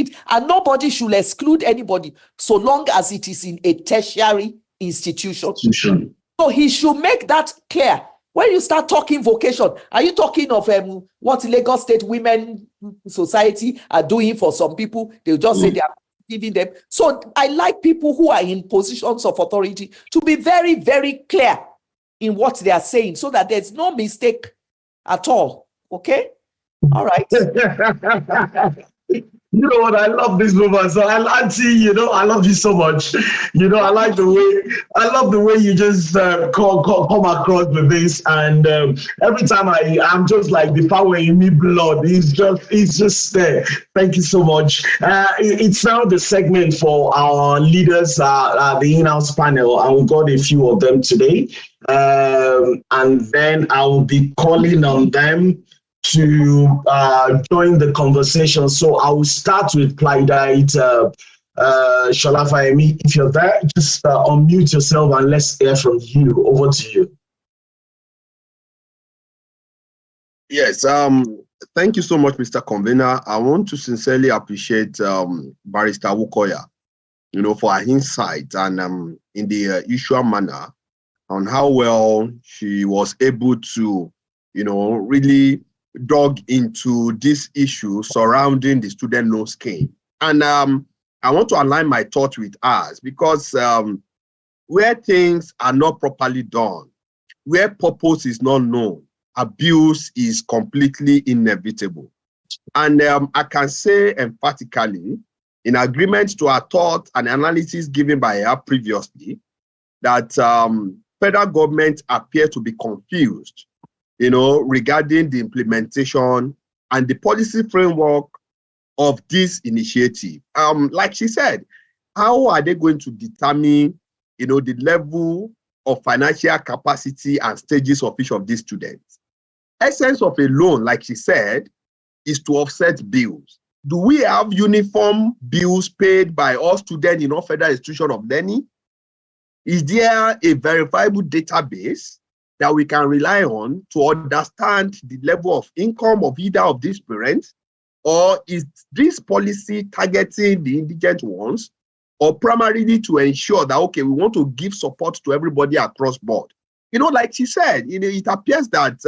it, and nobody should exclude anybody so long as it is in a tertiary institution. So he should make that clear. When you start talking vocation, are you talking of what Lagos State Women Society are doing for some people? They'll just say they are giving them. So I like people who are in positions of authority to be very, very clear in what they are saying so that there's no mistake at all. Okay? All right. You know what? I love this woman. So Auntie, you know, I love you so much. You know, I love the way you just come across with this. And every time I'm just like the power in me blood. It's just there. Thank you so much. It's now the segment for our leaders, the in-house panel, and we got a few of them today. And then I'll be calling on them to join the conversation. So I will start with PLIDE. Sholafayemi, if you're there, just unmute yourself and let's hear from you. Over to you. Yes, thank you so much, Mr. Convener. I want to sincerely appreciate Barrister Awokoya, you know, for her insight and in the usual manner on how well she was able to, you know, really dug into this issue surrounding the student loan scheme. And I want to align my thoughts with ours because where things are not properly done, where purpose is not known, abuse is completely inevitable. And I can say emphatically, in agreement to our thought and analysis given by her previously, that federal government appear to be confused, you know, regarding the implementation and the policy framework of this initiative. Like she said, how are they going to determine, you know, the level of financial capacity and stages of each of these students? Essence of a loan, like she said, is to offset bills. Do we have uniform bills paid by all students in all federal institutions of learning? Is there a verifiable database that we can rely on to understand the level of income of either of these parents? Or is this policy targeting the indigent ones, or primarily to ensure that, okay, we want to give support to everybody across board? You know, like she said, you know, it appears that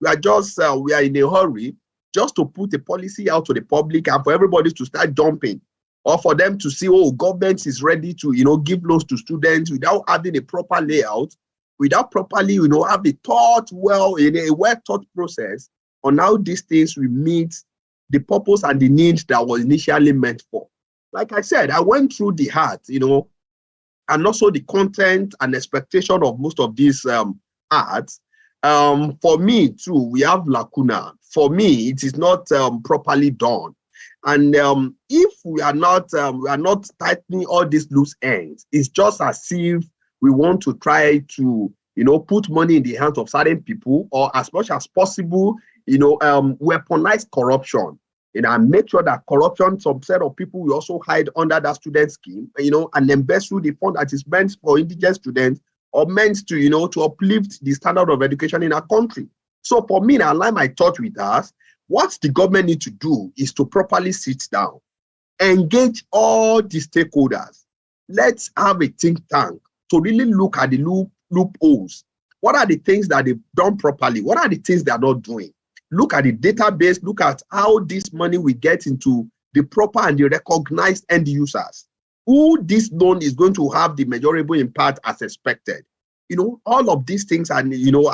we are in a hurry just to put a policy out to the public and for everybody to start jumping, or for them to see, oh, government is ready to, you know, give loans to students without having a proper layout, without properly, you know, have a thought well, in a well-thought process on how these things will meet the purpose and the needs that was initially meant for. Like I said, I went through the heart, you know, and also the content and expectation of most of these arts. For me too, we have lacuna. For me, it is not properly done. And if we are not tightening all these loose ends, it's just as if we want to try to, you know, put money in the hands of certain people, or as much as possible, you know, weaponize corruption, you know, and make sure that corruption, some set of people will also hide under that student scheme, you know, and embezzle the fund that is meant for indigent students or meant to, you know, to uplift the standard of education in our country. So for me, I align my thought with us. What the government needs to do is to properly sit down, engage all the stakeholders. Let's have a think tank to really look at the loopholes. What are the things that they've done properly? What are the things they are not doing? Look at the database, look at how this money will get into the proper and the recognized end users, who this loan is going to have the measurable impact as expected. You know, all of these things are, you know,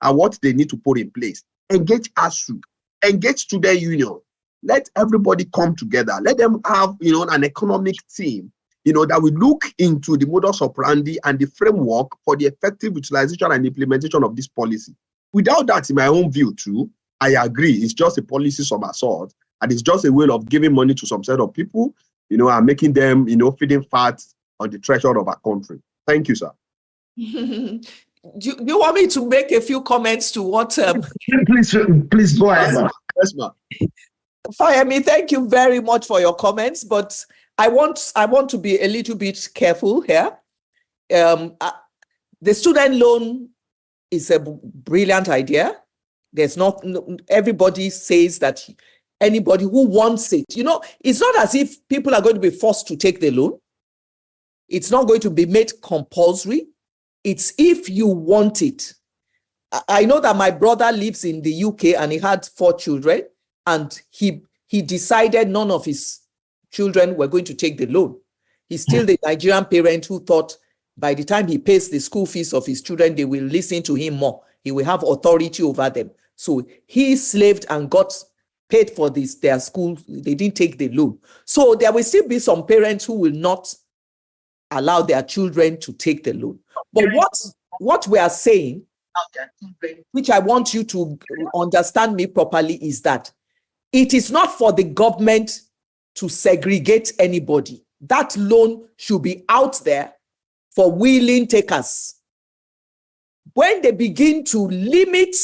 are what they need to put in place. Engage ASU, engage student union. Let everybody come together. Let them have, you know, an economic team, you know, that will look into the modus operandi and the framework for the effective utilization and implementation of this policy. Without that, in my own view too, I agree, it's just a policy somersault, and it's just a way of giving money to some set of people, you know, and making them, you know, feeding fat on the treasure of our country. Thank you, sir. Do you want me to make a few comments to what? Please go ahead. Yes, ma'am. Fayemi, thank you very much for your comments, but I want to be a little bit careful here. The student loan is a brilliant idea. There's not, everybody says that anybody who wants it. You know, it's not as if people are going to be forced to take the loan. It's not going to be made compulsory. It's if you want it. I know that my brother lives in the UK and he had 4 children, and he decided none of his children were going to take the loan. He's still the Nigerian parent who thought by the time he pays the school fees of his children, they will listen to him more. He will have authority over them. So he slaved and got paid for their school. They didn't take the loan. So there will still be some parents who will not allow their children to take the loan. But what we are saying, which I want you to understand me properly, is that it is not for the government to segregate anybody. That loan should be out there for willing takers. When they begin to limit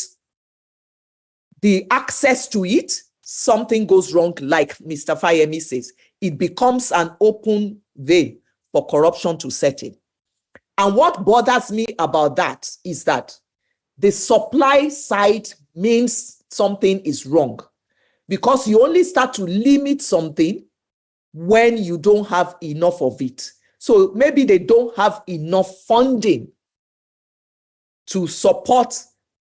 the access to it, something goes wrong, like Mr. Fayemi says. It becomes an open vein for corruption to set in. And what bothers me about that is that the supply side means something is wrong, because you only start to limit something when you don't have enough of it. So maybe they don't have enough funding to support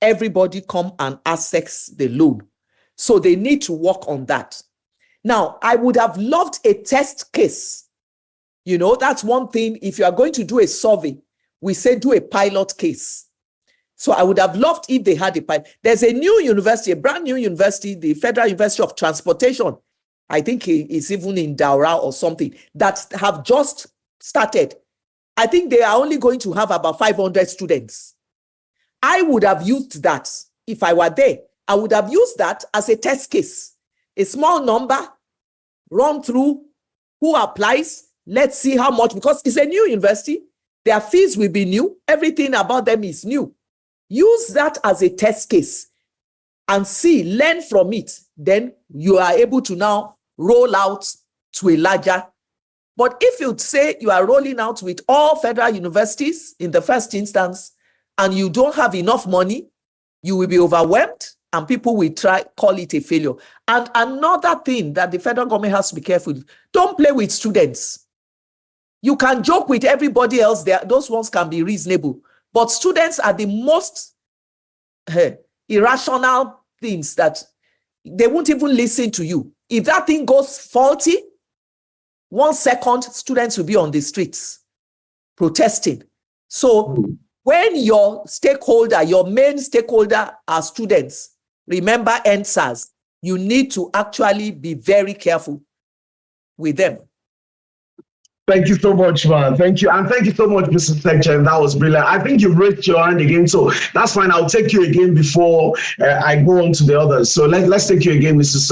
everybody come and access the loan. So they need to work on that. Now, I would have loved a test case. You know, that's one thing. If you are going to do a survey, we say do a pilot case. So I would have loved if they had a pilot. There's a new university, a brand new university, the Federal University of Transportation. I think it's even in Daura or something, that have just started. I think they are only going to have about 500 students. I would have used that if I were there. I would have used that as a test case. A small number, run through who applies. Let's see how much, because it's a new university. Their fees will be new. Everything about them is new. Use that as a test case and see, learn from it. Then you are able to now roll out to a larger. But if you say you are rolling out with all federal universities in the first instance, and you don't have enough money, you will be overwhelmed and people will call it a failure. And another thing that the federal government has to be careful, don't play with students. You can joke with everybody else there. Those ones can be reasonable. But students are the most irrational things that they won't even listen to you. If that thing goes faulty, 1 second, students will be on the streets protesting. So when your stakeholder, your main stakeholder are students, remember NSAS, you need to actually be very careful with them. Thank you so much, man. Thank you. And thank you so much, Mr. Secretary. That was brilliant. I think you raised your hand again, so that's fine. I'll take you again before I go on to the others. So let's take you again, Mrs.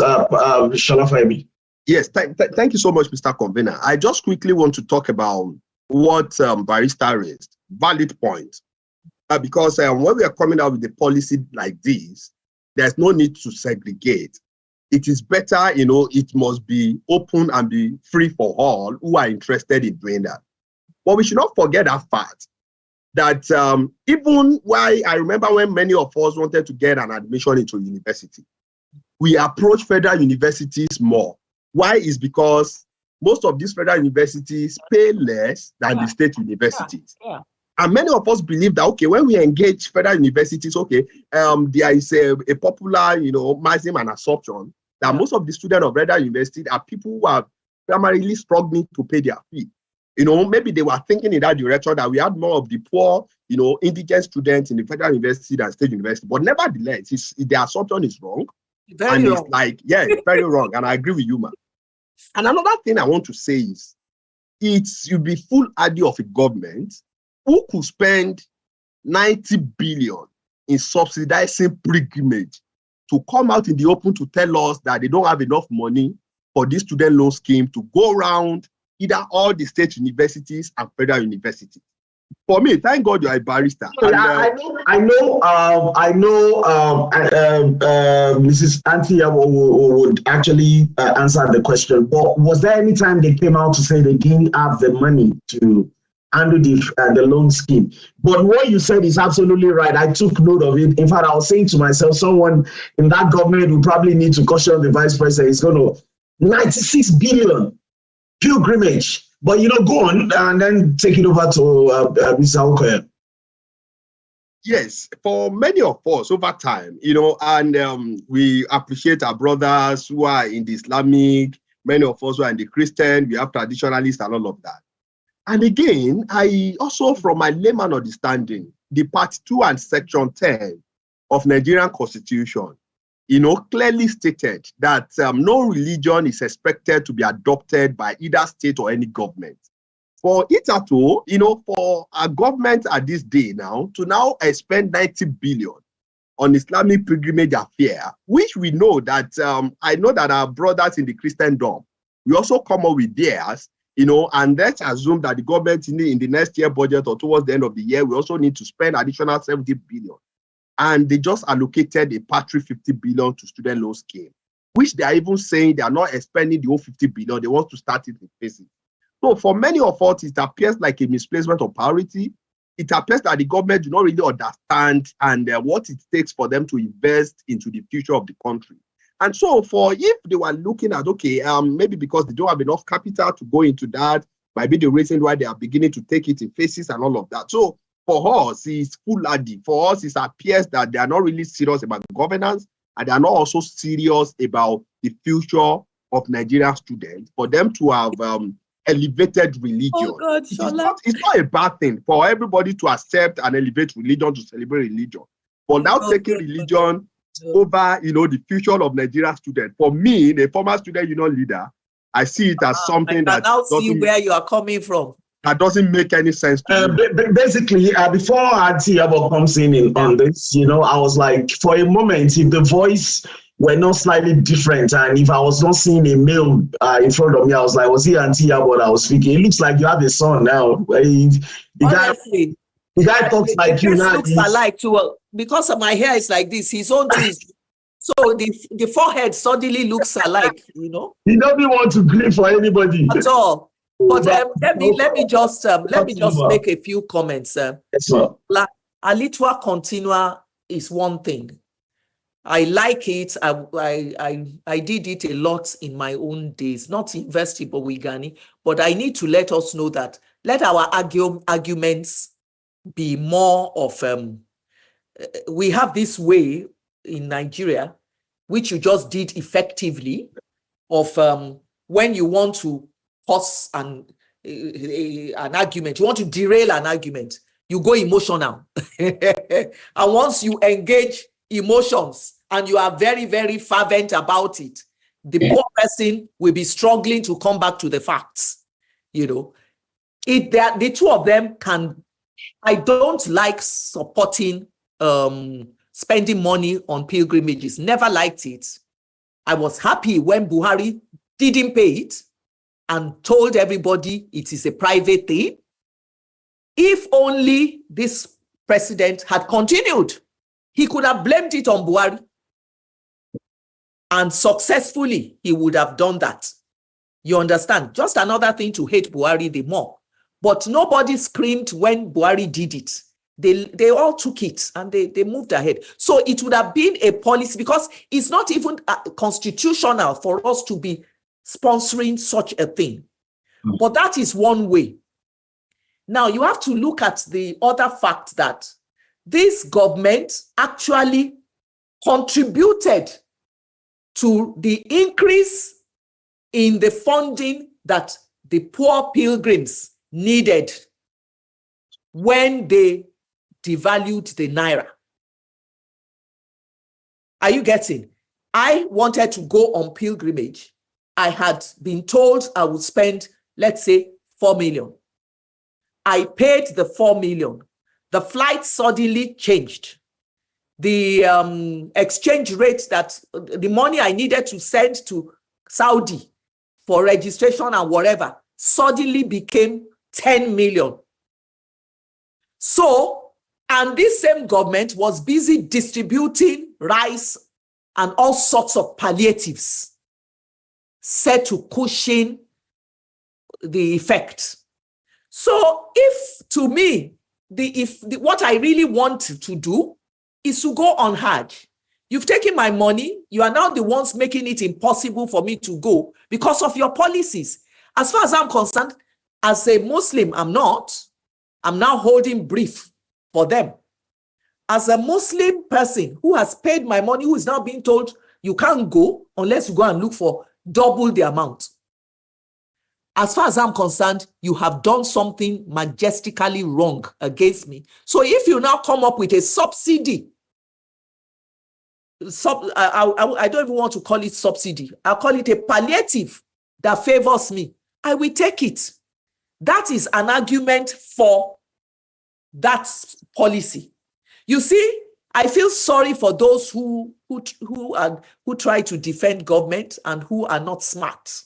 Shalafemi. Yes, thank you so much, Mr. Convener. I just quickly want to talk about what Barrister raised. Valid point. Because when we are coming out with a policy like this, there's no need to segregate. It is better, you know, it must be open and be free for all who are interested in doing that. But we should not forget that fact that even why I remember when many of us wanted to get an admission into university, we approach federal universities more. Why? Is because most of these federal universities pay less than the state universities. And many of us believe that, okay, when we engage federal universities, okay, there is a popular, you know, maxim and assumption that most of the students of federal university are people who are primarily struggling to pay their fee. You know, maybe they were thinking in that direction that we had more of the poor, you know, indigent students in the federal university than state university. But nevertheless, the assumption is wrong. Very wrong. It's like, yeah, very wrong. And I agree with you, man. And another thing I want to say is, you'll be full idea of a government who could spend 90 billion in subsidizing pilgrimage to come out in the open to tell us that they don't have enough money for this student loan scheme to go around either all the state universities and federal universities. For me, thank God you're a barrister. And, I know. Mrs. Auntie would actually answer the question. But was there any time they came out to say they didn't have the money to handle the loan scheme. But what you said is absolutely right. I took note of it. In fact, I was saying to myself, someone in that government will probably need to caution the vice president. It's going to 96 billion pilgrimage. But, go on and then take it over to Mr. Awokoya. Yes, for many of us over time, and we appreciate our brothers who are in the Islamic, many of us who are in the Christian, we have traditionalists and all of that. And again, I also, from my layman understanding, the Part 2 and Section 10 of Nigerian Constitution, clearly stated that no religion is expected to be adopted by either state or any government. For it at all, for a government at this day now to now spend 90 billion on Islamic pilgrimage affair, which we know that, I know that our brothers in the Christendom, we also come up with theirs, and let's assume that the government in the next year budget or towards the end of the year, we also need to spend additional 70 billion. And they just allocated a paltry 50 billion to student loan scheme, which they are even saying they are not expending the whole 50 billion. They want to start it in phases. So for many of us, it appears like a misplacement of priority. It appears that the government do not really understand and what it takes for them to invest into the future of the country. And so if they were looking at, okay, maybe because they don't have enough capital to go into that, might be the reason why they are beginning to take it in phases and all of that. So for us, it's foolhardy. For us, it appears that they are not really serious about governance, and they are not also serious about the future of Nigerian students. For them to have elevated religion, oh God, it's not a bad thing for everybody to accept and elevate religion, to celebrate religion. But now taking religion over, the future of Nigerian students. For me, the former student union leader, I see it as something that now see where you are coming from. That doesn't make any sense to me. Basically, before Auntie Iyabo comes in on this, I was like, for a moment, if the voice were not slightly different, and if I was not seeing a male in front of me, I was like, was he Auntie Iyabo that was speaking? It looks like you have a son now. Honestly, the guy talks like you now. Looks alike too. Because of my hair is like this, his own too is. So the forehead suddenly looks alike, He doesn't want to grieve for anybody at all. But let me just make a few comments. Yes, Alitua Continua is one thing. I like it. I did it a lot in my own days, not university, but with Ghani. But I need to let us know that let our arguments be more of we have this way in Nigeria, which you just did effectively, of when you want to pause an argument, you want to derail an argument, you go emotional. And once you engage emotions and you are very, very fervent about it, the poor person will be struggling to come back to the facts. The two of them can. I don't like supporting spending money on pilgrimages. Never liked it. I was happy when Buhari didn't pay it and told everybody it is a private thing. If only this president had continued, he could have blamed it on Buhari. And successfully, he would have done that. You understand? Just another thing to hate Buhari the more. But nobody screamed when Buhari did it. They all took it and they moved ahead. So it would have been a policy, because it's not even constitutional for us to be sponsoring such a thing. But that is one way. Now you have to look at the other fact that this government actually contributed to the increase in the funding that the poor pilgrims needed when they devalued the naira. Are you getting? I wanted to go on pilgrimage. I had been told I would spend, let's say, 4 million. I paid the 4 million. The flight suddenly changed. The exchange rate, that the money I needed to send to Saudi for registration and whatever, suddenly became 10 million. So, and this same government was busy distributing rice and all sorts of palliatives set to cushion the effect. So if to me, what I really want to do is to go on Hajj. You've taken my money. You are now the ones making it impossible for me to go because of your policies. As far as I'm concerned, as a Muslim, I'm not. I'm now holding brief for them. As a Muslim person who has paid my money, who is now being told you can't go unless you go and look for double the amount. As far as I'm concerned, you have done something majestically wrong against me. So if you now come up with a subsidy, I don't even want to call it subsidy. I'll call it a palliative that favors me. I will take it. That is an argument for that policy. You see, I feel sorry for those who try to defend government and who are not smart.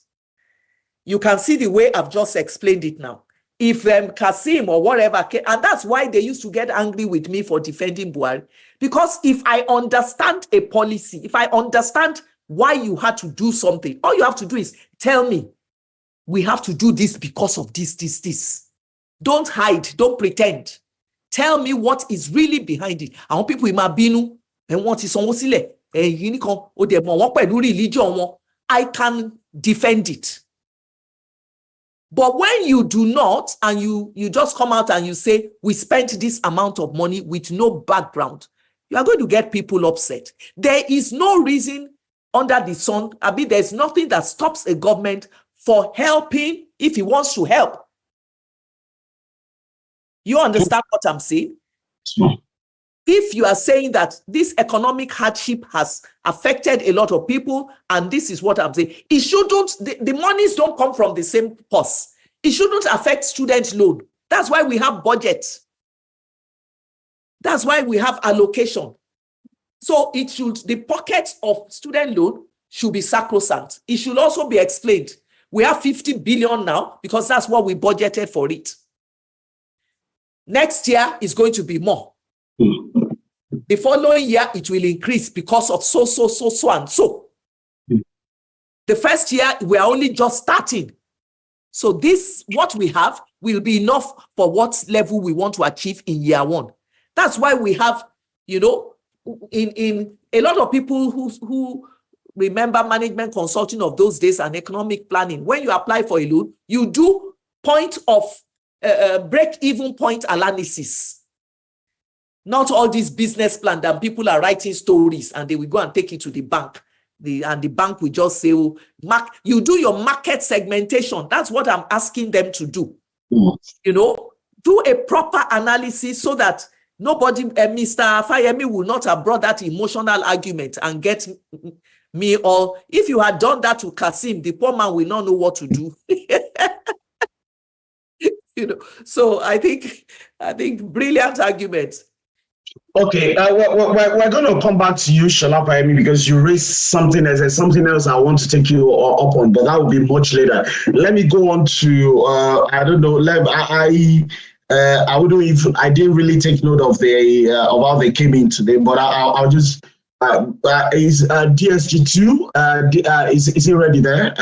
You can see the way I've just explained it now. If Kasim or whatever, and that's why they used to get angry with me for defending Buhari, because if I understand a policy, if I understand why you had to do something, all you have to do is tell me, we have to do this because of this. Don't hide, don't pretend. Tell me what is really behind it. I want people in my binu and want is religion. I can defend it. But when you do not, and you just come out and you say, we spent this amount of money with no background, you are going to get people upset. There is no reason under the sun. I mean, there's nothing that stops a government for helping if he wants to help. You understand what I'm saying? Sure. If you are saying that this economic hardship has affected a lot of people, and this is what I'm saying, it shouldn't, the monies don't come from the same purse. It shouldn't affect student loan. That's why we have budget. That's why we have allocation. So the pockets of student loan should be sacrosanct. It should also be explained. We have 50 billion now because that's what we budgeted for it. Next year is going to be more. The following year, it will increase because of so, and so. The first year, we are only just starting. So this, what we have, will be enough for what level we want to achieve in year one. That's why we have, in a lot of people who remember management consulting of those days and economic planning, when you apply for a loan, you do point of break-even point analysis. Not all these business plan that people are writing stories and they will go and take it to the bank. And the bank will just say, oh, you do your market segmentation. That's what I'm asking them to do. Do a proper analysis so that nobody, Mr. Fayemi will not have brought that emotional argument and get me all. If you had done that to Kasim, the poor man will not know what to do. So I think brilliant arguments. Okay, we're going to come back to you, Shola Fayemi, because you raised something else. Something else I want to take you up on, but that will be much later. Let me go on to I don't know. I didn't really take note of of how they came in today, but I'll just is DSG2 is he ready there?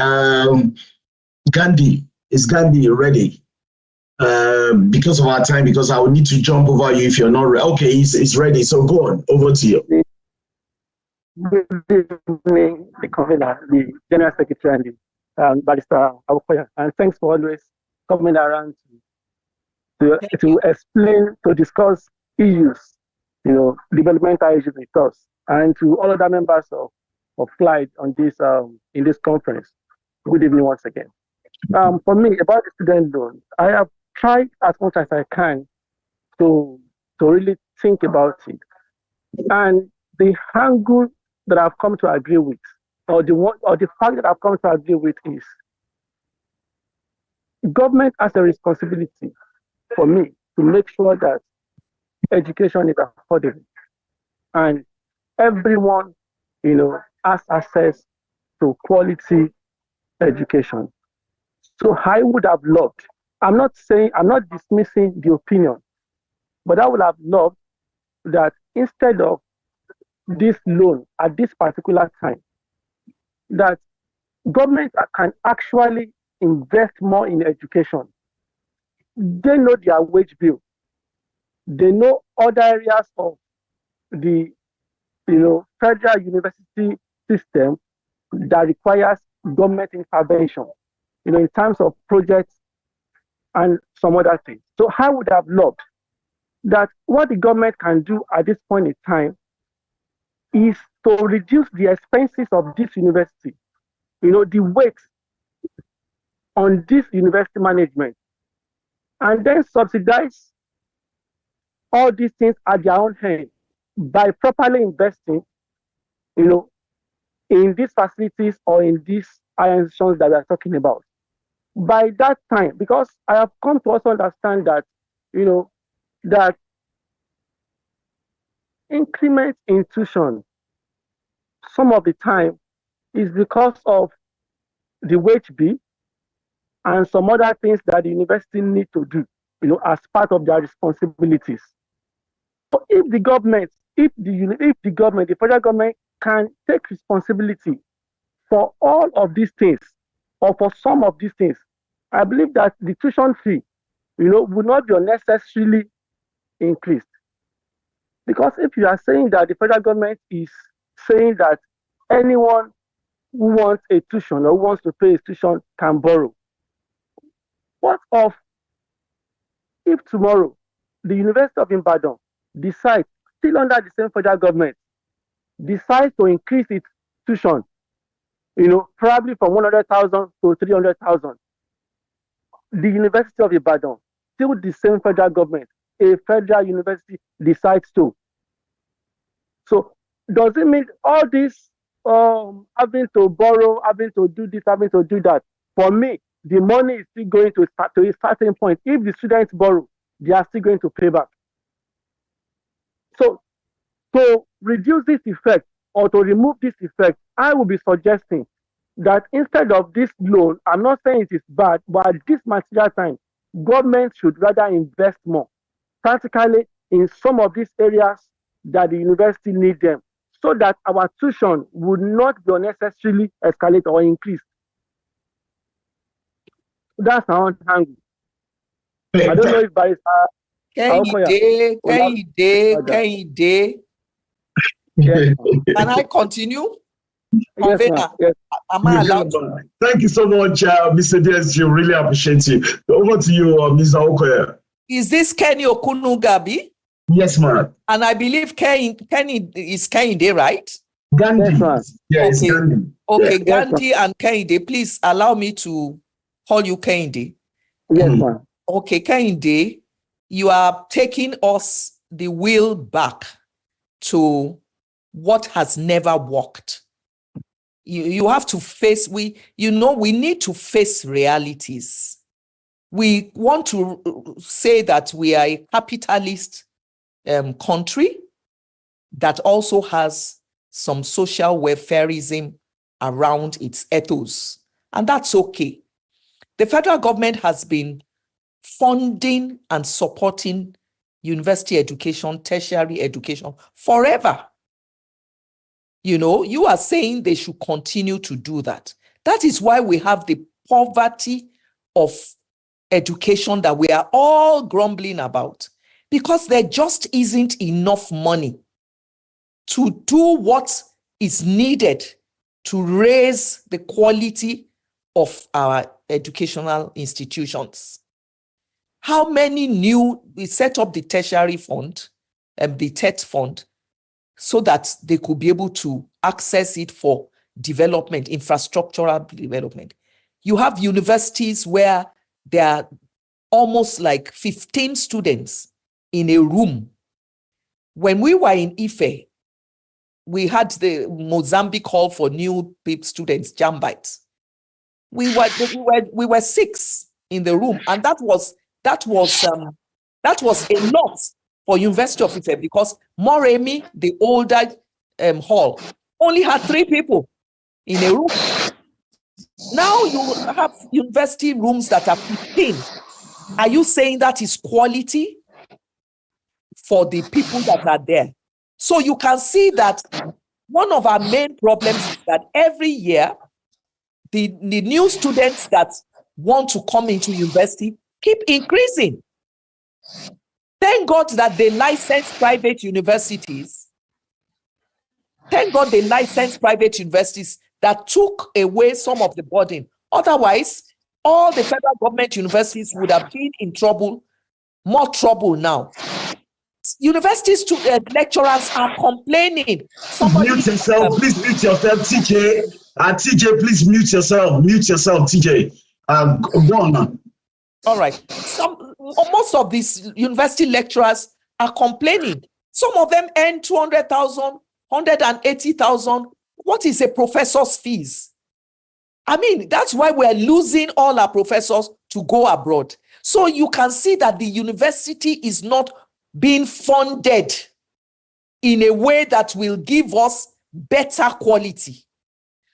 Gandhi, is Gandhi ready? Because of our time, because I will need to jump over you if you're not ready. Okay, he's ready. So go on, over to you. Good evening, the convener, the General Secretary, and Barrister Awokoya. And thanks for always coming around to explain, to discuss issues, developmental issues with us, and to all other members of PLIDE on this in this conference. Good evening once again. For me, about the student loan, I have tried as much as I can to really think about it. And the angle that I've come to agree with, or the fact that I've come to agree with is government has a responsibility for me to make sure that education is affordable and everyone, has access to quality education. So I would have loved, I'm not dismissing the opinion, but I would have loved that instead of this loan at this particular time, that government can actually invest more in education. they know their wage bill. They know other areas of the federal university system that requires government intervention, in terms of projects and some other things. So I would have loved that what the government can do at this point in time is to reduce the expenses of this university, the weight on this university management, and then subsidize all these things at their own hand by properly investing, in these facilities or in these institutions that we are talking about. By that time, because I have come to also understand that, that increment in tuition, some of the time, is because of the wage bill and some other things that the university need to do, as part of their responsibilities. So if the government, the federal government can take responsibility for all of these things, or for some of these things, I believe that the tuition fee, would not be unnecessarily increased. Because if you are saying that the federal government is saying that anyone who wants a tuition or who wants to pay a tuition can borrow, what of if tomorrow the University of Ibadan decides, still under the same federal government, decides to increase its tuition, probably from 100,000 to 300,000? The University of Ibadan, still the same federal government, a federal university, decides to. So does it mean all this having to borrow, having to do this, having to do that? For me, the money is still going to start to a certain point. If the students borrow, they are still going to pay back. So to reduce this effect or to remove this effect, I will be suggesting that instead of this loan, I'm not saying it is bad, but at this material time, government should rather invest more, practically in some of these areas that the university need them, so that our tuition would not be unnecessarily escalate or increased. That's our angle. I don't know if by Kehinde. Can I continue? Yes, yes. Am I allowed to? Thank you so much, Mr. DSG. Really appreciate you. Over to you, Ms. Awokoya. Is this Kenny Okunugabi? Yes, ma'am. And I believe Kenny is Kehinde, right? Gandhi. Yes, okay. Gandhi. Okay, Yeah. Gandhi and Kehinde, please allow me to call you Kehinde. Yes, ma'am. Okay, Kehinde, you are taking us the wheel back to what has never worked. You have to face, we need to face realities. We want to say that we are a capitalist country that also has some social welfareism around its ethos, and that's okay. The federal government has been funding and supporting university education, tertiary education forever. You are saying they should continue to do that. That is why we have the poverty of education that we are all grumbling about, because there just isn't enough money to do what is needed to raise the quality of our educational institutions. How many we set up the tertiary fund, the TET fund, so that they could be able to access it for development, infrastructural development. You have universities where there are almost like 15 students in a room. When we were in Ife, we had the Mozambique call for new students, Jambites. We were 6 in the room, and that was a lot for University of Ife, because Moremi, the older hall, only had 3 people in a room. Now you have university rooms that are 15. Are you saying that is quality for the people that are there? So you can see that one of our main problems is that every year, the new students that want to come into university keep increasing. Thank God that they license private universities. Thank God they licensed private universities that took away some of the burden. Otherwise, all the federal government universities would have been in trouble, more trouble now. Universities lecturers are complaining. Mute yourself, please mute yourself, TJ. TJ, please mute yourself, TJ. Go on now. All right. Most of these university lecturers are complaining. Some of them earn 200,000, 180,000. What is a professor's fees? I mean, that's why we're losing all our professors to go abroad. So you can see that the university is not being funded in a way that will give us better quality.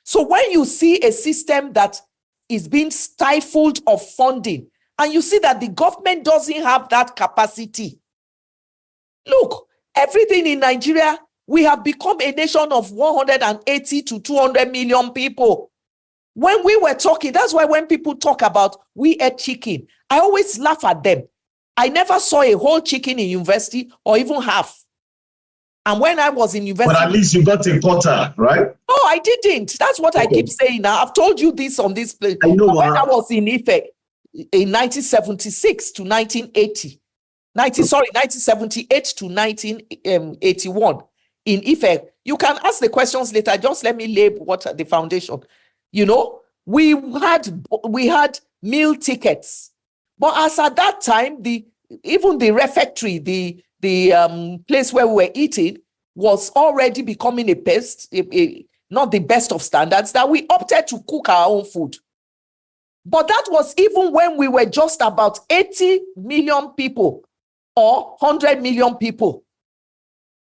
So when you see a system that is being stifled of funding, and you see that the government doesn't have that capacity. Look, everything in Nigeria, we have become a nation of 180 to 200 million people. When we were talking, that's why when people talk about we ate chicken, I always laugh at them. I never saw a whole chicken in university or even half. And when I was in university... But at least you got a quarter, right? No, I didn't. That's what I keep saying now. I've told you this on this place. I know. When I was in Ife in 1976 to 1980, 1978 to 1981 in Ife, you can ask the questions later. Just let me lay what the foundation. You know, we had meal tickets, but as at that time, even the refectory, the place where we were eating was already becoming a pest, not the best of standards, that we opted to cook our own food. But that was even when we were just about 80 million people or 100 million people.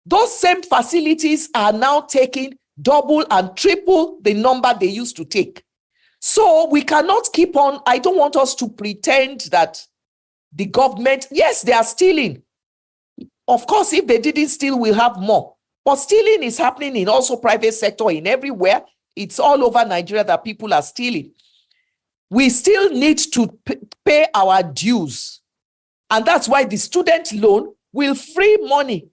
Those same facilities are now taking double and triple the number they used to take. So we cannot keep on. I don't want us to pretend that the government, yes, they are stealing. Of course, if they didn't steal, we'll have more. But stealing is happening in also private sector, in everywhere. It's all over Nigeria that people are stealing. We still need to pay our dues. And that's why the student loan will free money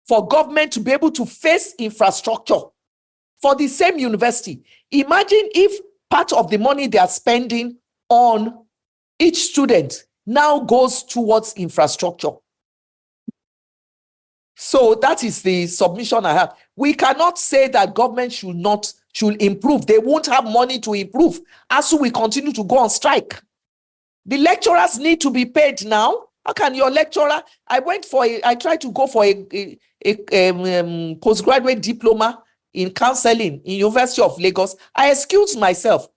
for government to be able to face infrastructure for the same university. Imagine if part of the money they are spending on each student now goes towards infrastructure. So that is the submission I have. We cannot say that government should improve. They won't have money to improve as we continue to go on strike. The lecturers need to be paid now. How can your lecturer? I tried to go for a postgraduate diploma in counseling in University of Lagos. I excused myself.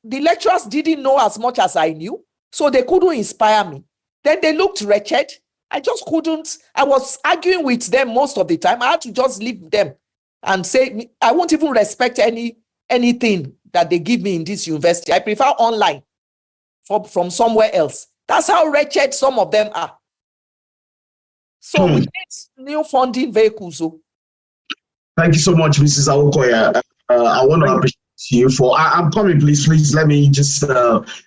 The lecturers didn't know as much as I knew, so they couldn't inspire me. Then they looked wretched. I just couldn't. I was arguing with them most of the time. I had to just leave them and say, I won't even respect anything that they give me in this university. I prefer online from somewhere else. That's how wretched some of them are. So we need new funding vehicles. Thank you so much, Mrs. Awokoya. I want to appreciate you for. I'm coming, please. Let me just.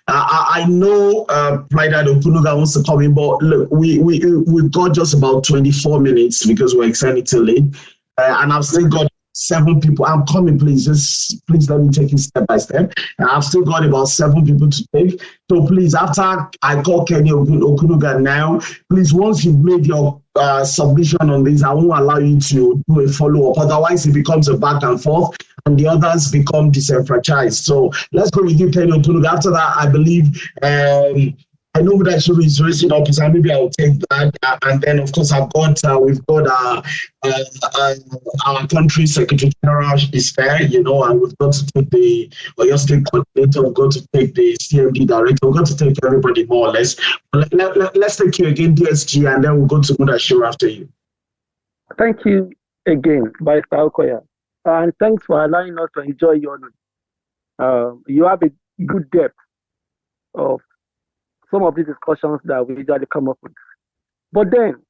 I know PLIDE Okunuga wants to come in, but look, we've got just about 24 minutes because we're extending till late, and I've still got 7 people. I'm coming, please. Please let me take it step by step. I've still got about 7 people to take. So please, after I call Kenny Okunuga now, please, once you've made your submission on this, I won't allow you to do a follow-up. Otherwise, it becomes a back and forth, and the others become disenfranchised. So let's go with you, Kenny Okunuga. After that, I believe I know that she is raising up, so maybe I'll take that. And then, of course, we've got our country secretary general is there, you know, and we've got to take the Oyo State coordinator, we've got to take the CMD director, we've got to take everybody more or less. Let's take you again, DSG, and then we'll go to Mudashir after you. Thank you again, Barrister Awokoya. And thanks for allowing us to enjoy your knowledge. You have a good depth of some of these discussions that we usually come up with. But then,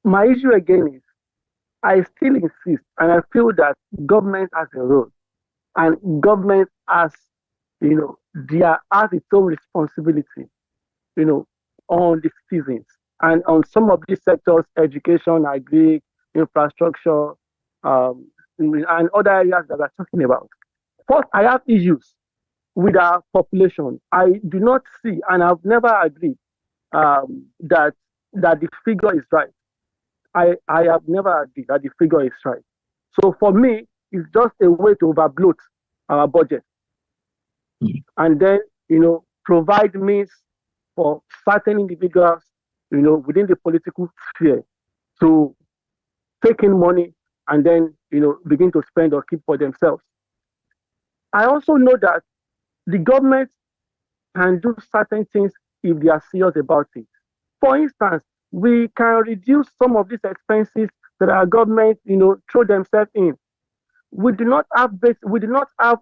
my issue again is, I still insist, and I feel that government has a role, and government has, has its own responsibility on the citizens and on some of these sectors, education, agri, infrastructure, and other areas that we're talking about. First, I have issues with our population. I do not see, and I've never agreed that the figure is right. I have never agreed that the figure is right. So for me, it's just a way to overbloat our budget, and then provide means for certain individuals, within the political sphere to take in money and then begin to spend or keep for themselves. I also know that the government can do certain things if they are serious about it. For instance, we can reduce some of these expenses that our government, throw themselves in. We do not have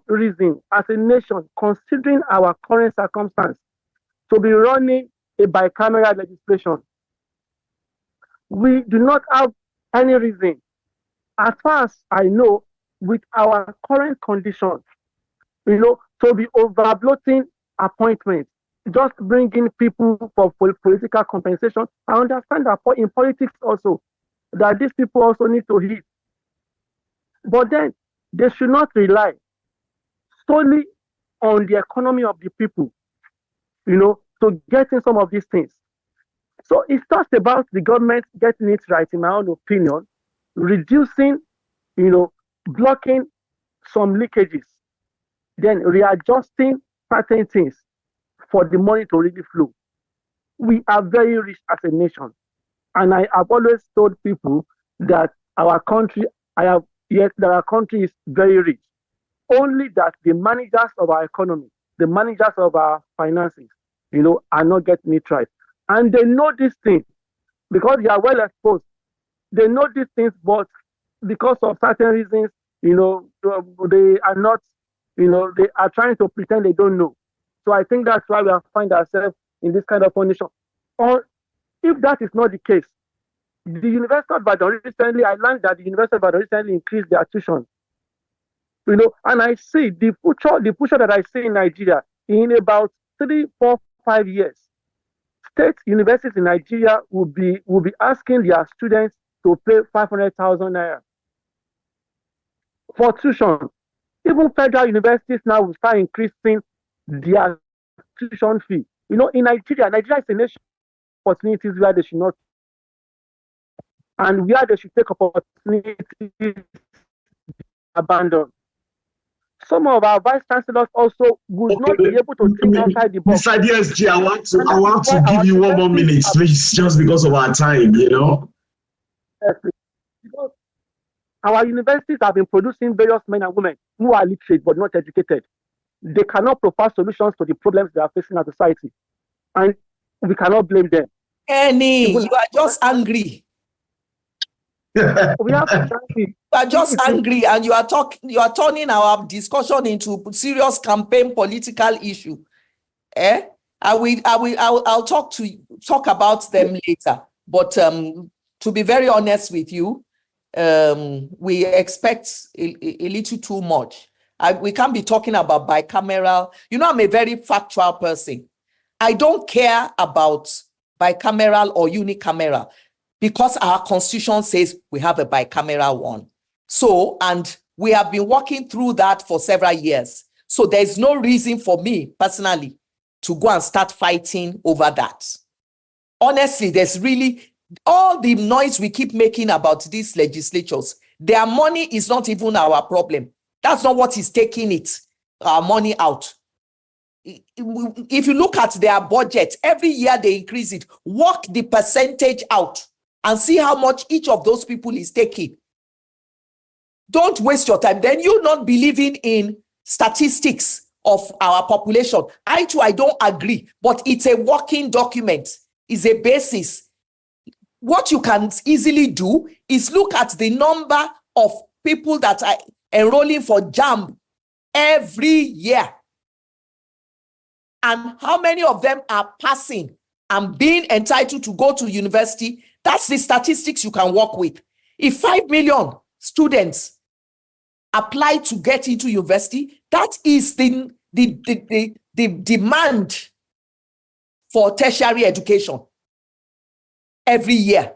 reason as a nation, considering our current circumstance, to be running a bicameral legislation. We do not have any reason, as far as I know, with our current conditions, to be overbloating appointments, just bringing people for political compensation. I understand that in politics also, that these people also need to eat. But then they should not rely solely on the economy of the people, to get in some of these things. So it's just about the government getting it right, in my own opinion, reducing, blocking some leakages, then readjusting certain things for the money to really flow. We are very rich as a nation. And I have always told people that our country is very rich. Only that the managers of our economy, the managers of our finances, are not getting it right. And they know these things because they are well exposed. They know these things, but because of certain reasons, they are not, they are trying to pretend they don't know. So I think that's why we find ourselves in this kind of condition. Or if that is not the case, the University of Ibadan recently, I learned that the University of Ibadan recently increased their tuition. And I see the future that I see in Nigeria in about 3, 4, 5 years. State universities in Nigeria will be asking their students to pay 500,000 naira for tuition. Even federal universities now will start increasing their tuition fee. In Nigeria is a nation of opportunities where they should not, and where they should take opportunities abandon. Some of our vice chancellors also would not be able to think outside the box. Mr. DSG, I want to give you 1 more minute, please, just because of our time, Yes, because our universities have been producing various men and women who are literate but not educated. They cannot provide solutions to the problems they are facing as a society. And we cannot blame them. Kenny, you are just angry. We have to you are just angry, and you are turning our discussion into serious campaign political issue. I'll talk about them later. But to be very honest with you, we expect a little too much. We can't be talking about bicameral. I'm a very factual person. I don't care about bicameral or unicameral, because our constitution says we have a bicameral one. So, and we have been working through that for several years. So there's no reason for me personally to go and start fighting over that. Honestly, there's really all the noise we keep making about these legislatures. Their money is not even our problem. That's not what is taking our money out. If you look at their budget, every year they increase it. Work the percentage out and see how much each of those people is taking. Don't waste your time. Then you're not believing in statistics of our population. I don't agree, but it's a working document. It's a basis. What you can easily do is look at the number of people that are enrolling for JAMB every year, and how many of them are passing and being entitled to go to university. That's the statistics you can work with. If 5 million students apply to get into university, that is the demand for tertiary education every year.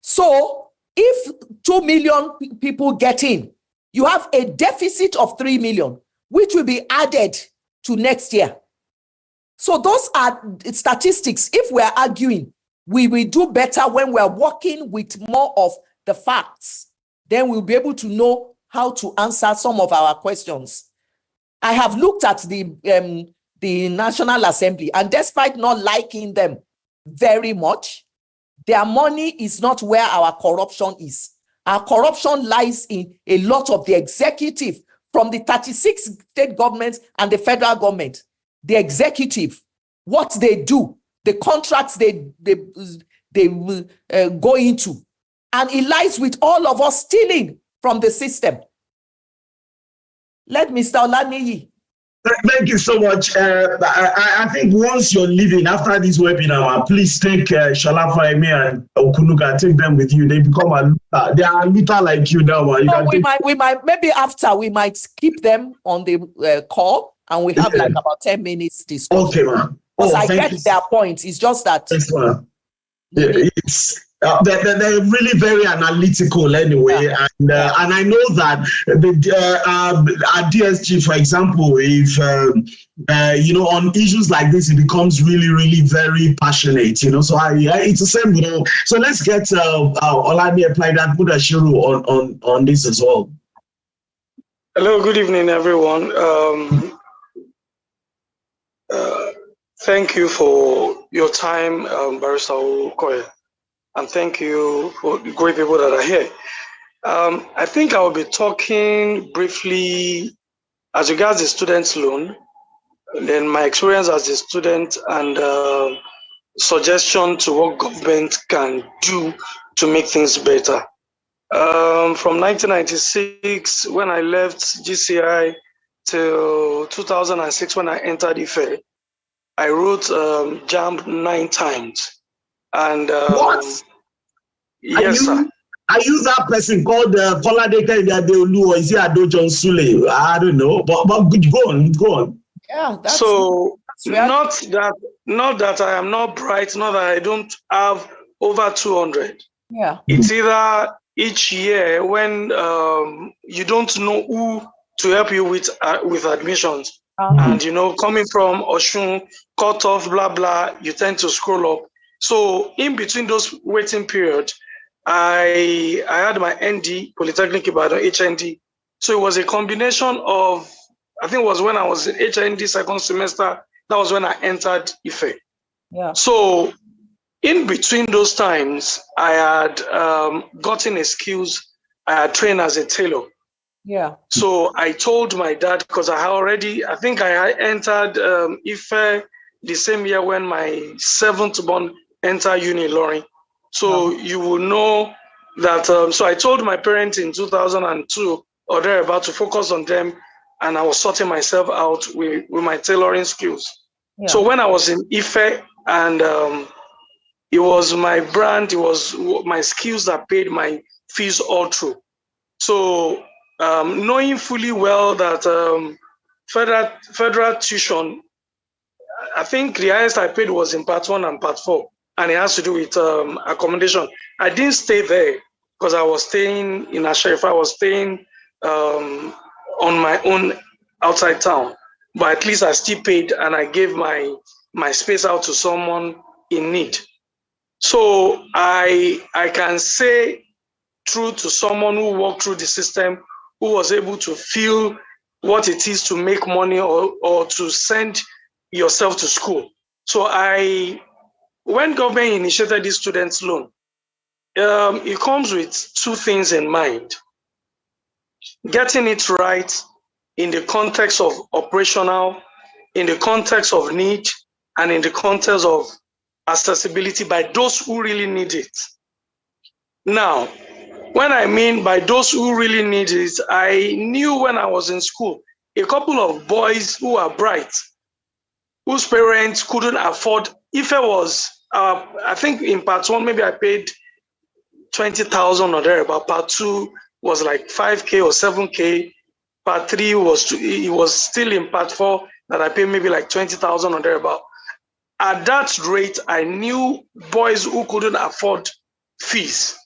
So if 2 million people get in, you have a deficit of 3 million, which will be added to next year. So those are statistics. If we're arguing, we will do better when we're working with more of the facts. Then we'll be able to know how to answer some of our questions. I have looked at the National Assembly, and despite not liking them very much, their money is not where our corruption is. Our corruption lies in a lot of the executive, from the 36 state governments and the federal government. The executive, what they do, the contracts they go into, and it lies with all of us stealing from the system. Let Mr. Olaniyi. Thank you so much. I think once you're leaving after this webinar, please take Shola Faimi and Okunuga, take them with you. They become they are a looter like you now. We might maybe after we might keep them on the call, and we have like about 10 minutes discussion. Okay, man. Because I get their point. It's just that. Yes, man. They're really very analytical anyway, and I know that our DSG, for example, if on issues like this, it becomes really very passionate. So it's the same. So let's get Olani applied and put a Shiru on this as well. Hello, good evening, everyone. Thank you for your time, Barrister Awokoya, and thank you for the great people that are here. I think I will be talking briefly as regards the student's loan, then my experience as a student, and suggestion to what government can do to make things better. From 1996, when I left GCI, till 2006, when I entered IFE, I wrote JAMB 9 times. And what? Yes, sir. I use that person called Koladeka Ideolu, or is it Ado John Sule? I don't know, but go on. Yeah, that's so not that I am not bright, not that I don't have over 200. Yeah. It's either each year when you don't know who to help you with admissions. And coming from Oshun, cut off, blah blah, you tend to scroll up. So in between those waiting period, I had my ND, Polytechnic Ibadan, HND. So it was a combination of, I think it was when I was in HND second semester, that was when I entered IFE. Yeah. So in between those times, I had gotten a skills, I had trained as a tailor. Yeah. So I told my dad, because I think I entered IFE the same year when my 7th born entered uni Loring. So you will know that, so I told my parents in 2002 or thereabout to focus on them, and I was sorting myself out with my tailoring skills. Yeah. So when I was in IFE, and it was my brand, it was my skills that paid my fees all through. So knowing fully well that federal tuition, I think the highest I paid was in part 1 and part 4, and it has to do with accommodation. I didn't stay there because I was staying in Asherifa. I was staying on my own outside town, but at least I still paid, and I gave my space out to someone in need. So I can say true to someone who walked through the system, who was able to feel what it is to make money or to send yourself to school. So when government initiated this student's loan, it comes with 2 things in mind. Getting it right in the context of operational, in the context of need, and in the context of accessibility by those who really need it. Now, when I mean by those who really need it, I knew when I was in school, a couple of boys who are bright, whose parents couldn't afford. If it was, I think in part 1, maybe I paid 20,000 or there, but part 2 was like 5K or 7K. Part 3 it was still in part 4 that I paid maybe like 20,000 or thereabout. at that rate, I knew boys who couldn't afford fees.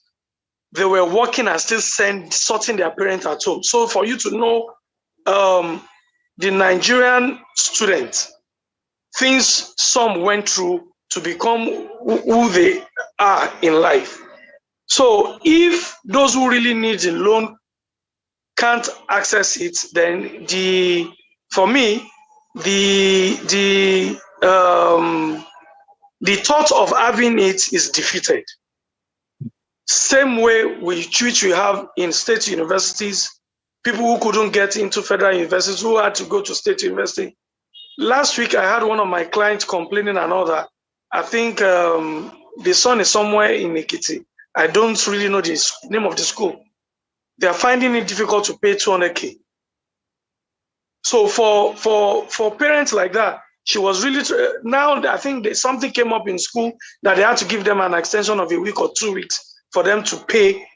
They were working and still sorting their parents at home. So for you to know the Nigerian students, things some went through to become who they are in life. So if those who really need a loan can't access it, then for me, the thought of having it is defeated. Same way which we have in state universities, people who couldn't get into federal universities, who had to go to state university. Last week, I had one of my clients complaining and all that. I think the son is somewhere in Ekiti. I don't really know the name of the school. They are finding it difficult to pay 200K. So for parents like that, she was really, now I think something came up in school that they had to give them an extension of a week or 2 weeks for them to pay.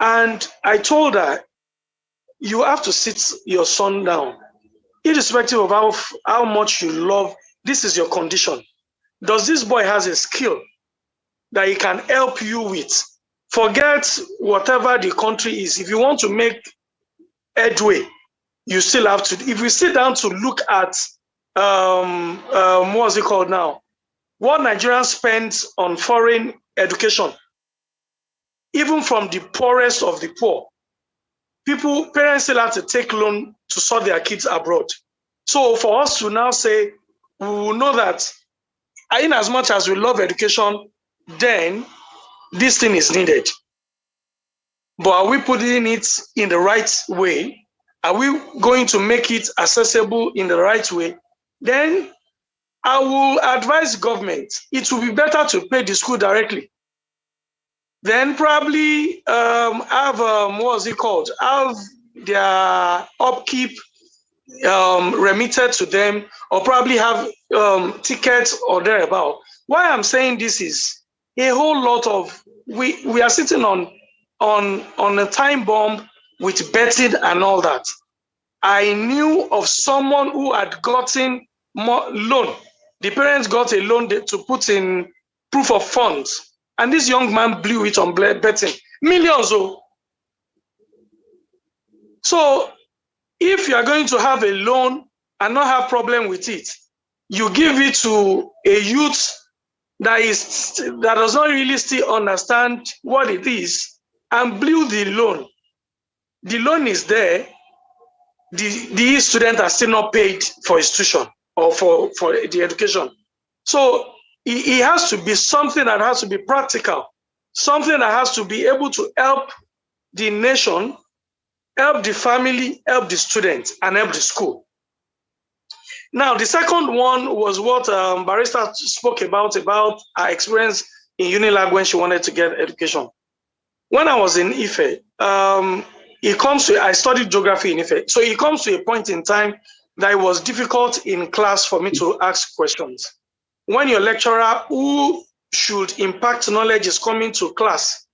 And I told her, you have to sit your son down. Irrespective of how much you love, this is your condition. Does this boy has a skill that he can help you with? Forget whatever the country is. If you want to make headway, you still have to. If we sit down to look at what's it called now? What Nigeria spends on foreign education, even from the poorest of the poor, parents still have to take loan to sort their kids abroad. So for us to now say, we will know that in as much as we love education, then this thing is needed. But are we putting it in the right way? Are we going to make it accessible in the right way? Then I will advise government, it will be better to pay the school directly. Then probably have, what's it called? Have their upkeep remitted to them, or probably have tickets or thereabout. Why I'm saying this is a whole lot of, we are sitting on a time bomb with betting and all that. I knew of someone who had gotten more loan. The parents got a loan to put in proof of funds. And this young man blew it on betting. Millions. Oh. So if you are going to have a loan and not have problem with it, you give it to a youth that does not really still understand what it is and blew the loan. The loan is there. The student has still not paid for his tuition or for the education. So it has to be something that has to be practical, something that has to be able to help the nation, help the family, help the student, and help the school. Now, the second one was what Barrister spoke about our experience in Unilag when she wanted to get education. When I was in Ife, I studied geography in Ife. So it comes to a point in time that it was difficult in class for me to ask questions. When your lecturer who should impact knowledge is coming to class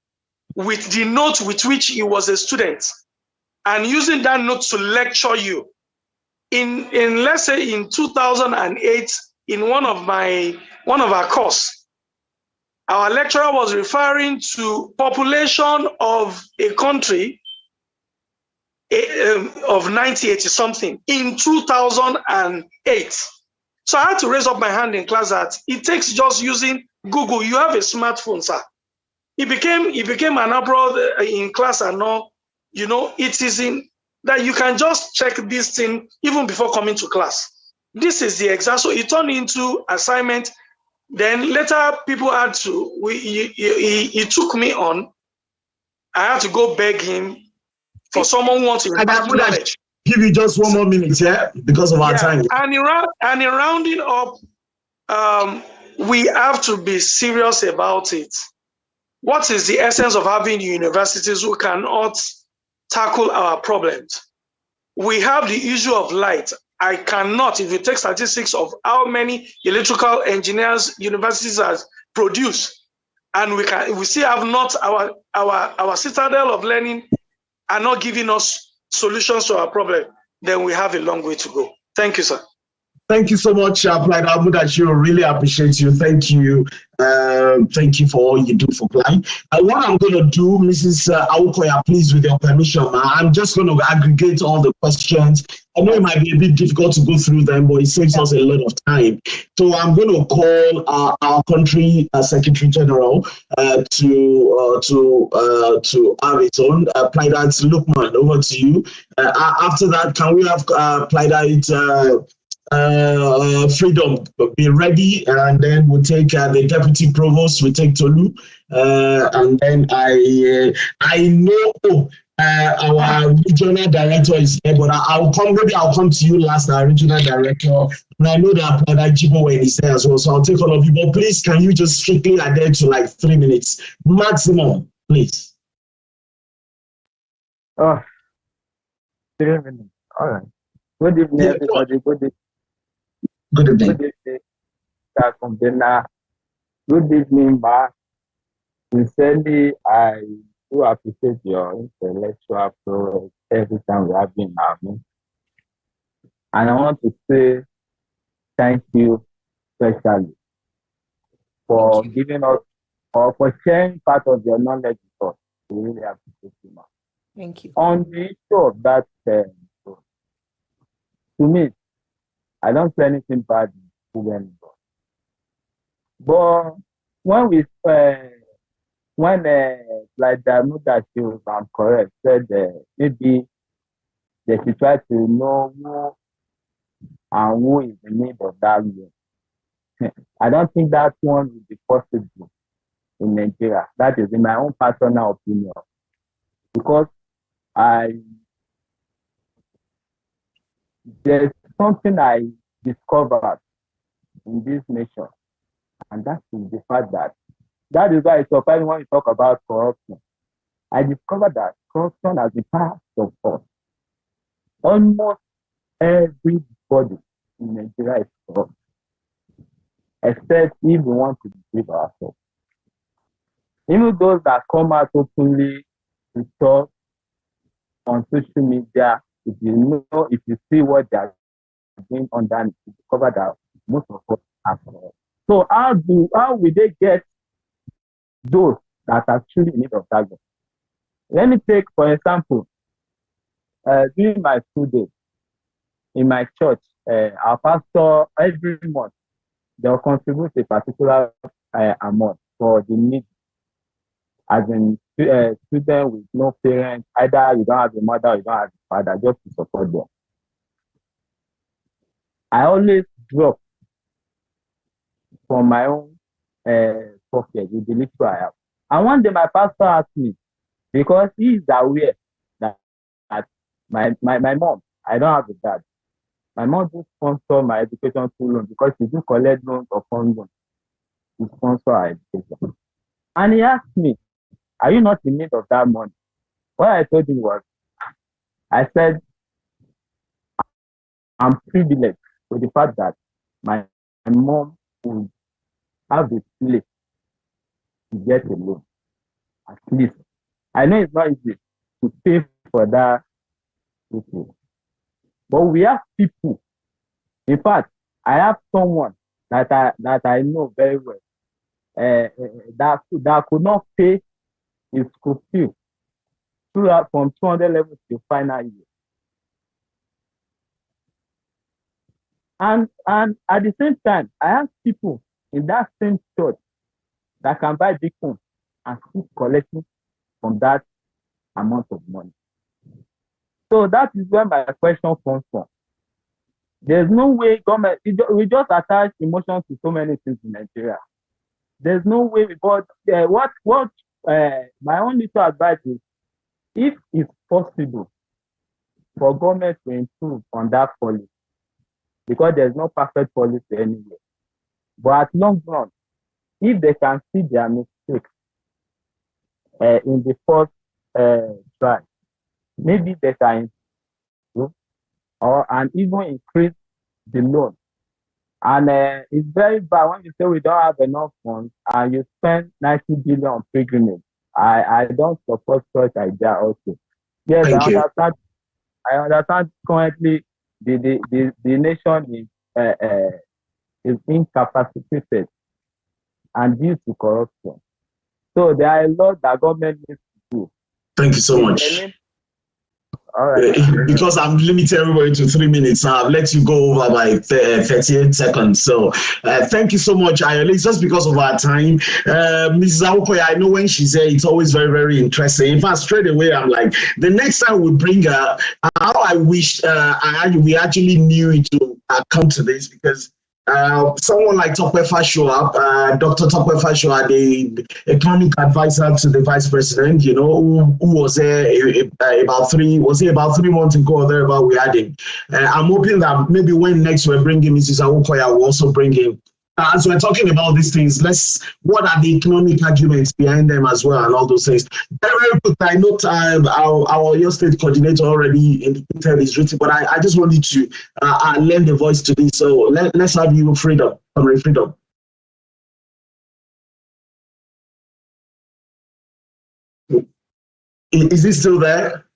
with the note with which he was a student and using that note to lecture you, in let's say in 2008, in one of our course, our lecturer was referring to population of a country of 1980 something in 2008. So I had to raise up my hand in class that it takes just using Google. You have a smartphone, sir. It became an abroad in class and all. You know, it is in that you can just check this thing even before coming to class. This is the exam. So it turned into assignment. Then later people had to, he took me on. I had to go beg him for someone who wants to impact knowledge. Give you just one more minute, yeah, because of our time. And in rounding up, we have to be serious about it. What is the essence of having universities who cannot tackle our problems? We have the issue of light. I cannot, if you take statistics of how many electrical engineers universities has produced, and we still have not our citadel of learning are not giving us solutions to our problem, then we have a long way to go. Thank you, sir. Thank you so much, PLIDE Amudashiro. Really appreciate you. Thank you. Thank you for all you do for PLIDE. What I'm going to do, Mrs. Awokoya, please, with your permission, I'm just going to aggregate all the questions. I know it might be a bit difficult to go through them, but it saves us a lot of time. So I'm going to call our country Secretary General to have its own. PLIDE Lukman, over to you. After that, can we have PLIDE Freedom be ready, and then we'll take the Deputy Provost, we'll take Tolu, and then I know our regional director is there, but I'll come to you last, our regional director, and I know that Iyabo is there as well, so I'll take all of you, but please, can you just strictly adhere to like 3 minutes maximum, please? Oh, 3 minutes. All right. Good evening, everybody. Good evening. Good evening. Good evening, Mr. Convener. Good evening, Mark. Sincerely, I do appreciate your intellectual progress every time we have been having. And I want to say thank you especially for giving us or for sharing part of your knowledge with us. We really appreciate you, Mark. Thank you. On the issue of that, to me, I don't say anything bad in student, but when we like the Mudashiro, if I'm correct, said maybe they should try to know who and who is in need of that loan. I don't think that one will be possible in Nigeria. That is in my own personal opinion, because there's something I discovered in this nation, and that is the fact that is why it's surprising when we talk about corruption. I discovered that corruption has been part of us. Almost everybody in Nigeria is corrupt, except if we want to deceive ourselves. Even those that come out openly to talk on social media, if you see what they are doing underneath, you discover that most of us are corrupt. So how will they get those that are truly in need of that? Let me take, for example, during my school days in my church, our pastor every month they'll contribute a particular amount for the needy, as in students with no parents, either you don't have a mother or you don't have a father, just to support them. I always drop from my own pocket with the little I have. And one day my pastor asked me, because he is aware that my mom, I don't have a dad. My mom just sponsor my education through loan, because she do collect loans upon loans to sponsor our education. And he asked me, are you not in need of that money? What I told him was, I said, I'm privileged with the fact that my mom would have the place to get a loan. At least. I know it's not easy to pay for that. But we have people. In fact, I have someone that I know very well that could not pay his school fee throughout from 200 levels to final year. And at the same time, I have people in that same church that can buy big phones and keep collecting from that amount of money. So that is where my question comes from. There's no way government, we just attach emotions to so many things in Nigeria. There's no way, but my only advice is, if it's possible for government to improve on that policy, because there's no perfect policy anywhere. But at long run, if they can see their mistakes in the first try, maybe they can improve and even increase the loan. And it's very bad when you say we don't have enough funds and you spend 90 billion on pilgrimage. I don't support such idea also. Yes, I understand currently the nation is is incapacitated and due to corruption. So there are a lot that government needs to do. Thank you so much. All right. Because I'm limiting everybody to 3 minutes now, I've let you go over by 38 seconds. So thank you so much, Ayole. It's just because of our time. Mrs. Awokoya, I know when she's here, it's always very, very interesting. In fact, straight away, I'm like, the next time we bring her, how I wish we actually knew it to come to this, because someone like Tokwe Fashoa, Dr. Tokwe Fashoa, the economic advisor to the vice president, you know, who was there about 3 months ago or thereabout, we had him. I'm hoping that maybe when next we're bringing Mrs. Awokoya, we'll also bring him. As we're talking about these things, what are the economic arguments behind them as well, and all those things. Very, very quick, I know our your state coordinator already indicated is written, but I just wanted to lend a voice to this. So let's have you, Freedom. Freedom. Is it still there?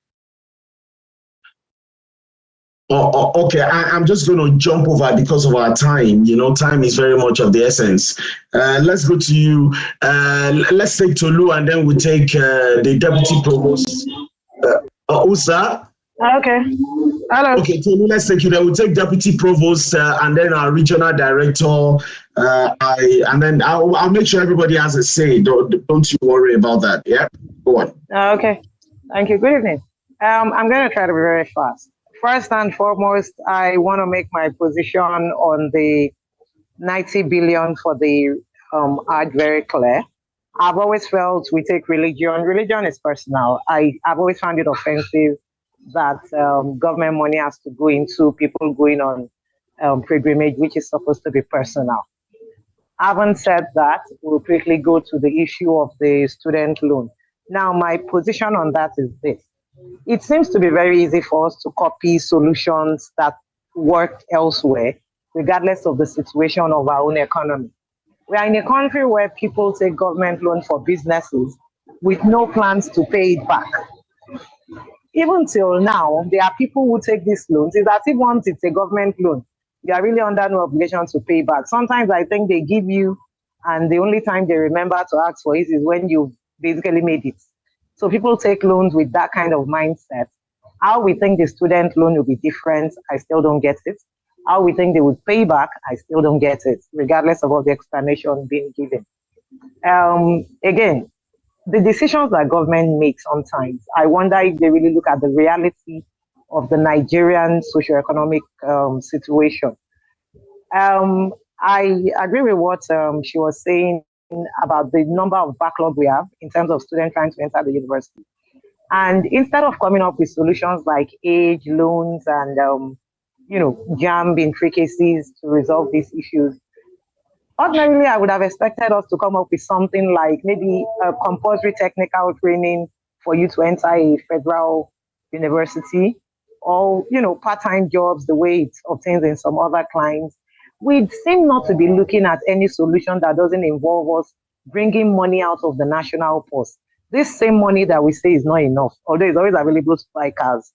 Okay, I'm just going to jump over because of our time. You know, time is very much of the essence. Let's go to you. Let's take Tolu, and then we take the deputy provost. Usa? Okay. Hello. Okay, Tolu, let's take you there. We'll take deputy provost and then our regional director. And then I'll make sure everybody has a say. Don't you worry about that. Yeah, go on. Okay. Thank you. Good evening. I'm going to try to be very fast. First and foremost, I want to make my position on the 90 billion for the ad very clear. I've always felt we take religion. Religion is personal. I've always found it offensive that government money has to go into people going on pilgrimage, which is supposed to be personal. Having said that, we'll quickly go to the issue of the student loan. Now, my position on that is this. It seems to be very easy for us to copy solutions that work elsewhere, regardless of the situation of our own economy. We are in a country where people take government loans for businesses with no plans to pay it back. Even till now, there are people who take these loans. It's as if once it's a government loan, you are really under no obligation to pay back. Sometimes I think they give you, and the only time they remember to ask for it is when you basically made it. So people take loans with that kind of mindset. How we think the student loan will be different, I still don't get it. How we think they would pay back, I still don't get it, regardless of all the explanation being given. Again, the decisions that government makes sometimes, I wonder if they really look at the reality of the Nigerian socioeconomic situation. I agree with what she was saying about the number of backlog we have in terms of students trying to enter the university. And instead of coming up with solutions like age, loans, and JAMB in 3 cases to resolve these issues, ordinarily I would have expected us to come up with something like maybe a compulsory technical training for you to enter a federal university, or part-time jobs the way it obtains in some other clients. We seem not to be looking at any solution that doesn't involve us bringing money out of the national purse. This same money that we say is not enough, although it's always available to buy cars,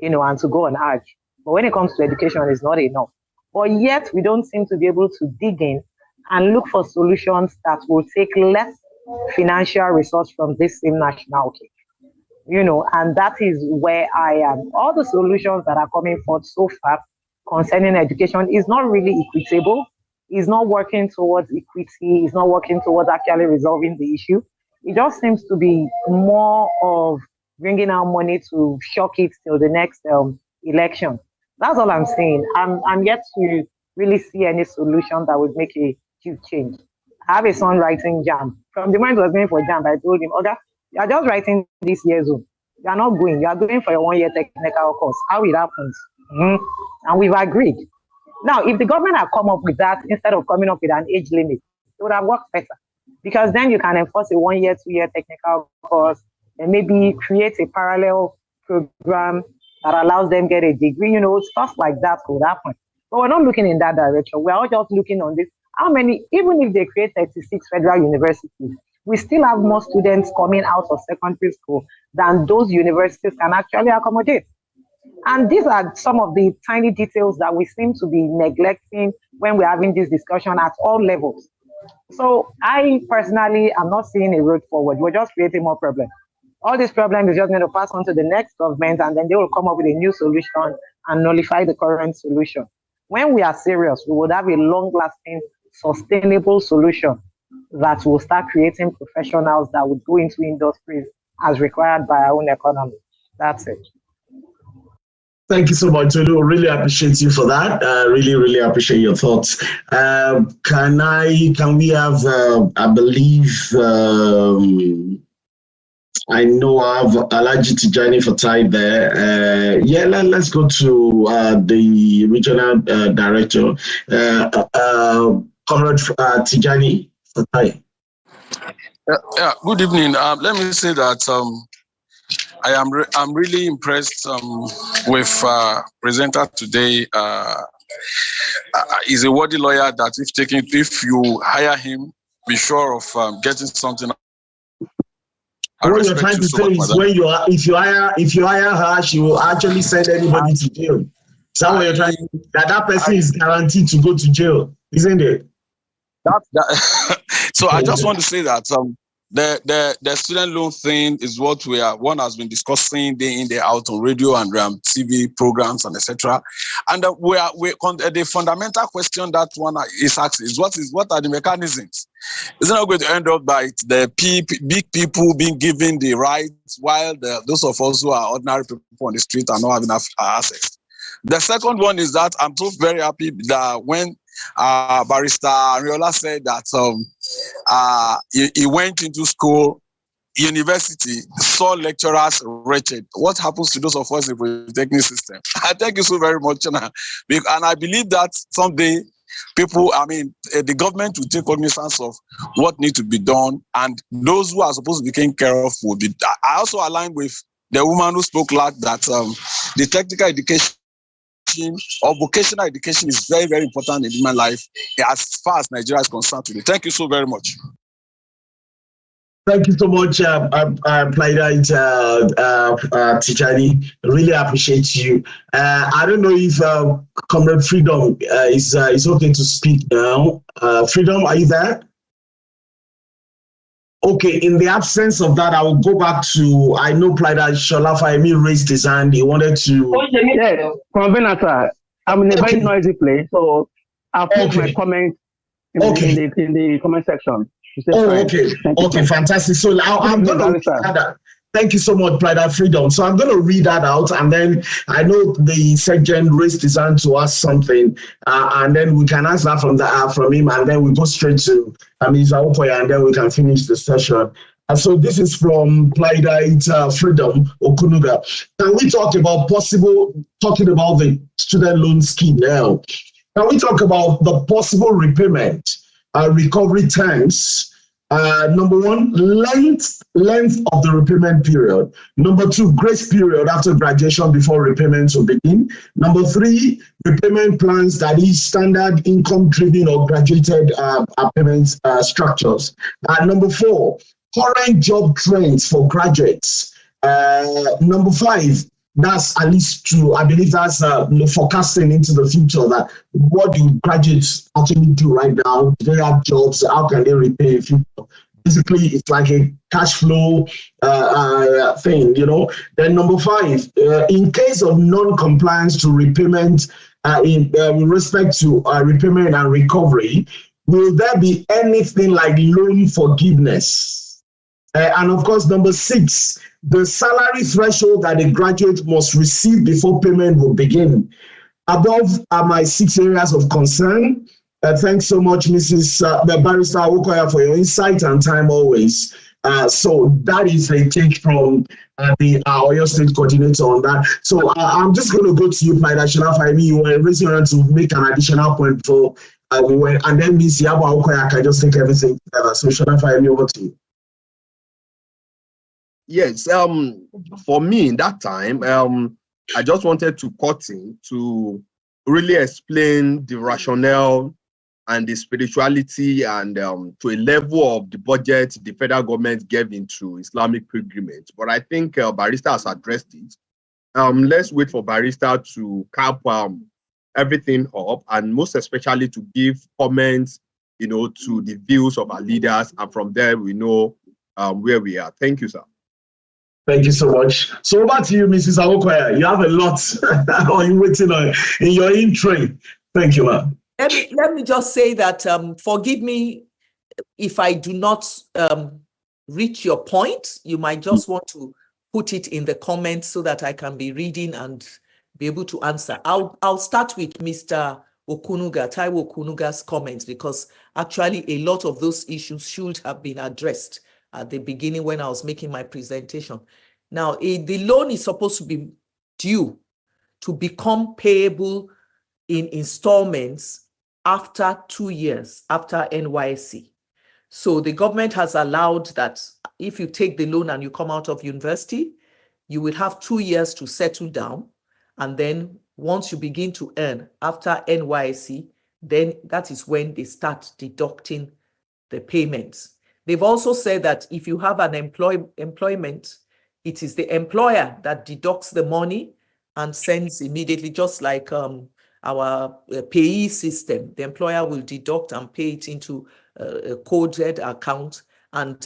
and to go on Hajj. But when it comes to education, it's not enough. But yet, we don't seem to be able to dig in and look for solutions that will take less financial resource from this same national cake. And that is where I am. All the solutions that are coming forth so far concerning education is not really equitable, is not working towards equity, is not working towards actually resolving the issue. It just seems to be more of bringing out money to shock it till the next election. That's all I'm saying. I'm yet to really see any solution that would make a huge change. I have a son writing JAMB. From the moment he was going for JAMB, I told him, Oga, you are just writing this year's zone. You are not going. You are going for a 1-year technical course. How it happens? And we've agreed. Now, if the government had come up with that instead of coming up with an age limit, it would have worked better. Because then you can enforce a 1-year, 2-year technical course and maybe create a parallel program that allows them get a degree. Stuff like that could happen. But we're not looking in that direction. We're all just looking on this. How many, even if they create 36 federal universities, we still have more students coming out of secondary school than those universities can actually accommodate. And these are some of the tiny details that we seem to be neglecting when we're having this discussion at all levels. So I personally am not seeing a road forward. We're just creating more problems. All these problems is just going to pass on to the next government, and then they will come up with a new solution and nullify the current solution. When we are serious, we would have a long-lasting, sustainable solution that will start creating professionals that would go into industries as required by our own economy. That's it. Thank you so much, Tolu. Really appreciate you for that. Really appreciate your thoughts. Can we have, I believe, I know I have Alaji Tijani for PLIDE there. Yeah, let's go to the regional director, Comrade Tijani for PLIDE. Yeah, good evening. Let me say that I'm really impressed with presenter today. He's a worthy lawyer that if you hire him, be sure of getting something. What you're trying to say is if you hire her, she will actually send anybody to jail. Is that what you're trying to say? That person is guaranteed to go to jail, isn't it? So I just want to say that the student loan thing is what one has been discussing day in, day out on radio and TV programs and etc. And the fundamental question that one is asking is what are the mechanisms? It's not going to end up by the big people being given the rights while those of us who are ordinary people on the street are not having enough access. The second one is that I'm so very happy that when Barrister Ariola said that he went into school, university, saw lecturers wretched. What happens to those of us in the polytechnic system? I thank you so very much. And I believe that someday the government will take cognizance of what needs to be done, and those who are supposed to be taken care of will be. I also align with the woman who spoke last that the technical education or vocational education is very, very important in human life as far as Nigeria is concerned today. Thank you so very much. Thank you so much, PLIDE Tijani. Really appreciate you. I don't know if Comrade Freedom is okay to speak now. Freedom, are you there? Okay, in the absence of that, I will go back to, I know PLIDE Shola Fahimi raised his hand. He wanted to... Yes, Convener, sir. I'm in a very noisy place, so I'll put my comment in the comment section. Okay, fantastic. So I'm going to read that. Thank you so much, PLIDE Freedom. So I'm going to read that out, and then I know the sergeant raised his hand to ask something, and then we can answer that from him, and then we go straight to Ms. Awokoya, and then we can finish the session. And so this is from PLIDE Freedom Okunuga. Can we talk about talking about the student loan scheme now? Can we talk about the possible repayment, recovery terms? Number one, length of the repayment period. Number two, grace period after graduation before repayments will begin. Number three, repayment plans, that is standard income driven or graduated payment structures. Number four, current job trends for graduates. Number five, that's at least two. I believe that's forecasting into the future, that what do graduates actually do right now? Do they have jobs? How can they repay in future? Basically, it's like a cash flow thing, you know. Then number five, in case of non-compliance to repayment with respect to repayment and recovery, will there be anything like loan forgiveness? And of course, number six, the salary threshold that a graduate must receive before payment will begin. Above are my 6 areas of concern. Thanks so much, Mrs. Barrister Awokoya, for your insight and time always. So that is a take from the Oyo State coordinator on that. So I'm just going to go to you, PLIDE Shola Fahimi. You were raising your hand to make an additional point for and then Ms. Iyabo Awokoya can just take everything together. So Shola Fahimi, over to you. Yes, for me in that time, I just wanted to cut in to really explain the rationale and the spirituality and to a level of the budget the federal government gave into Islamic pilgrimage. But I think Barrister has addressed it. let's wait for Barrister to cap everything up, and most especially to give comments, to the views of our leaders, and from there we know where we are. Thank you, sir. Thank you so much. So over to you, Mrs. Awokoya. You have a lot on you waiting on in your intro. Thank you, ma'am. Let me just say that forgive me if I do not reach your point. You might just want to put it in the comments so that I can be reading and be able to answer. I'll start with Mr. Taiwo Okunuga's comments, because actually a lot of those issues should have been addressed at the beginning when I was making my presentation. Now, the loan is supposed to be due to become payable in installments after 2 years after NYSC. So the government has allowed that if you take the loan and you come out of university, you will have 2 years to settle down. And then once you begin to earn after NYSC, then that is when they start deducting the payments. They've also said that if you have an employment, it is the employer that deducts the money and sends immediately, just like our payee system. The employer will deduct and pay it into a coded account. And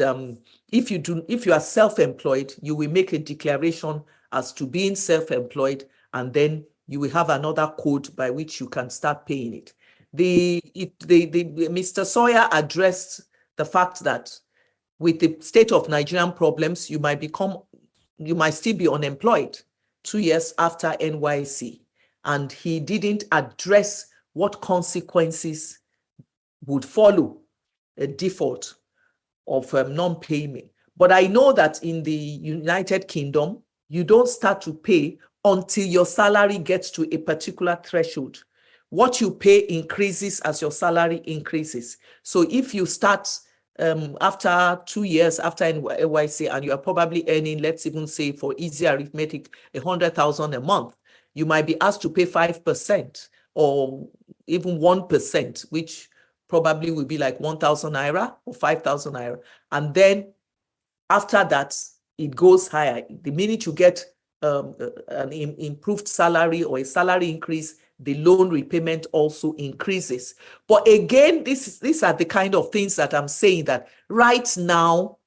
if you are self-employed, you will make a declaration as to being self-employed, and then you will have another code by which you can start paying it. Mr. Sawyer addressed the fact that with the state of Nigerian problems, you might still be unemployed 2 years after NYSC. And he didn't address what consequences would follow a default of non-payment. But I know that in the United Kingdom, you don't start to pay until your salary gets to a particular threshold. What you pay increases as your salary increases. So if you start after 2 years after NYSC and you are probably earning, let's even say for easy arithmetic, 100,000 a month, you might be asked to pay 5% or even 1%, which probably will be like 1,000 naira or 5,000 naira. And then after that, it goes higher. The minute you get an improved salary or a salary increase, the loan repayment also increases. But again, these are the kind of things that I'm saying that right now,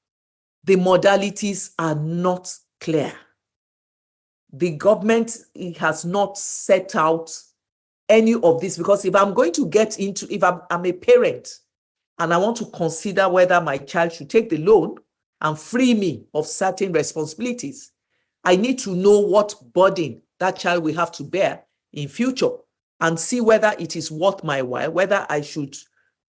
the modalities are not clear. The government has not set out any of this, because if I'm going to get into, if I'm a parent and I want to consider whether my child should take the loan and free me of certain responsibilities, I need to know what burden that child will have to bear in future and see whether it is worth my while, whether I should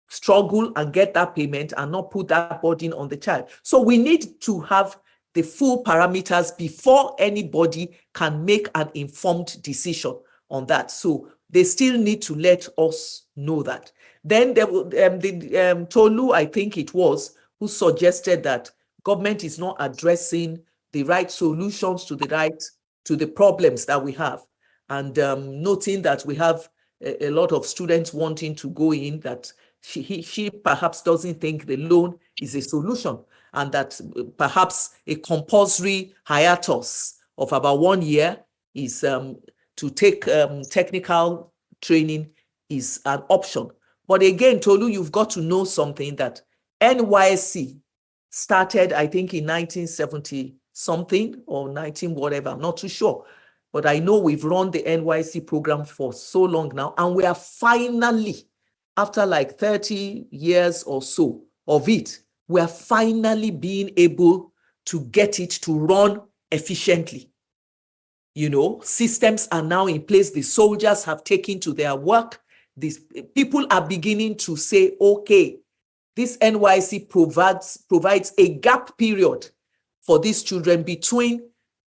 struggle and get that payment and not put that burden on the child. So we need to have the full parameters before anybody can make an informed decision on that. So they still need to let us know that. Then there Tolu, I think it was, who suggested that government is not addressing the right solutions to the problems that we have. And noting that we have a lot of students wanting to go in, that she perhaps doesn't think the loan is a solution, and that perhaps a compulsory hiatus of about 1 year is to take technical training is an option. But again, Tolu, you've got to know something, that NYSC started, I think, in 1970 something or 19 whatever, I'm not too sure. But I know we've run the NYSC program for so long now, and we are finally, after like 30 years or so of it, we are finally being able to get it to run efficiently. You know, systems are now in place. The soldiers have taken to their work. These people are beginning to say, okay, this NYSC provides a gap period for these children between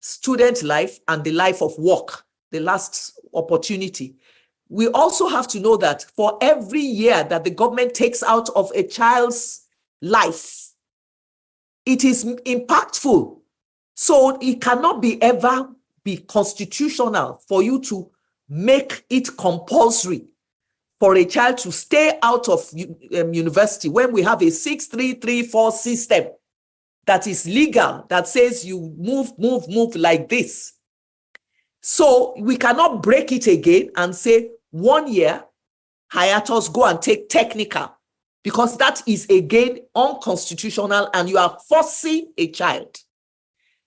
student life and the life of work, the last opportunity. We also have to know that for every year that the government takes out of a child's life, it is impactful. So it cannot ever be constitutional for you to make it compulsory for a child to stay out of university when we have a 6-3-3-4 system that is legal, that says you move like this. So we cannot break it again and say 1 year, hiatus, go and take technical, because that is again unconstitutional and you are forcing a child.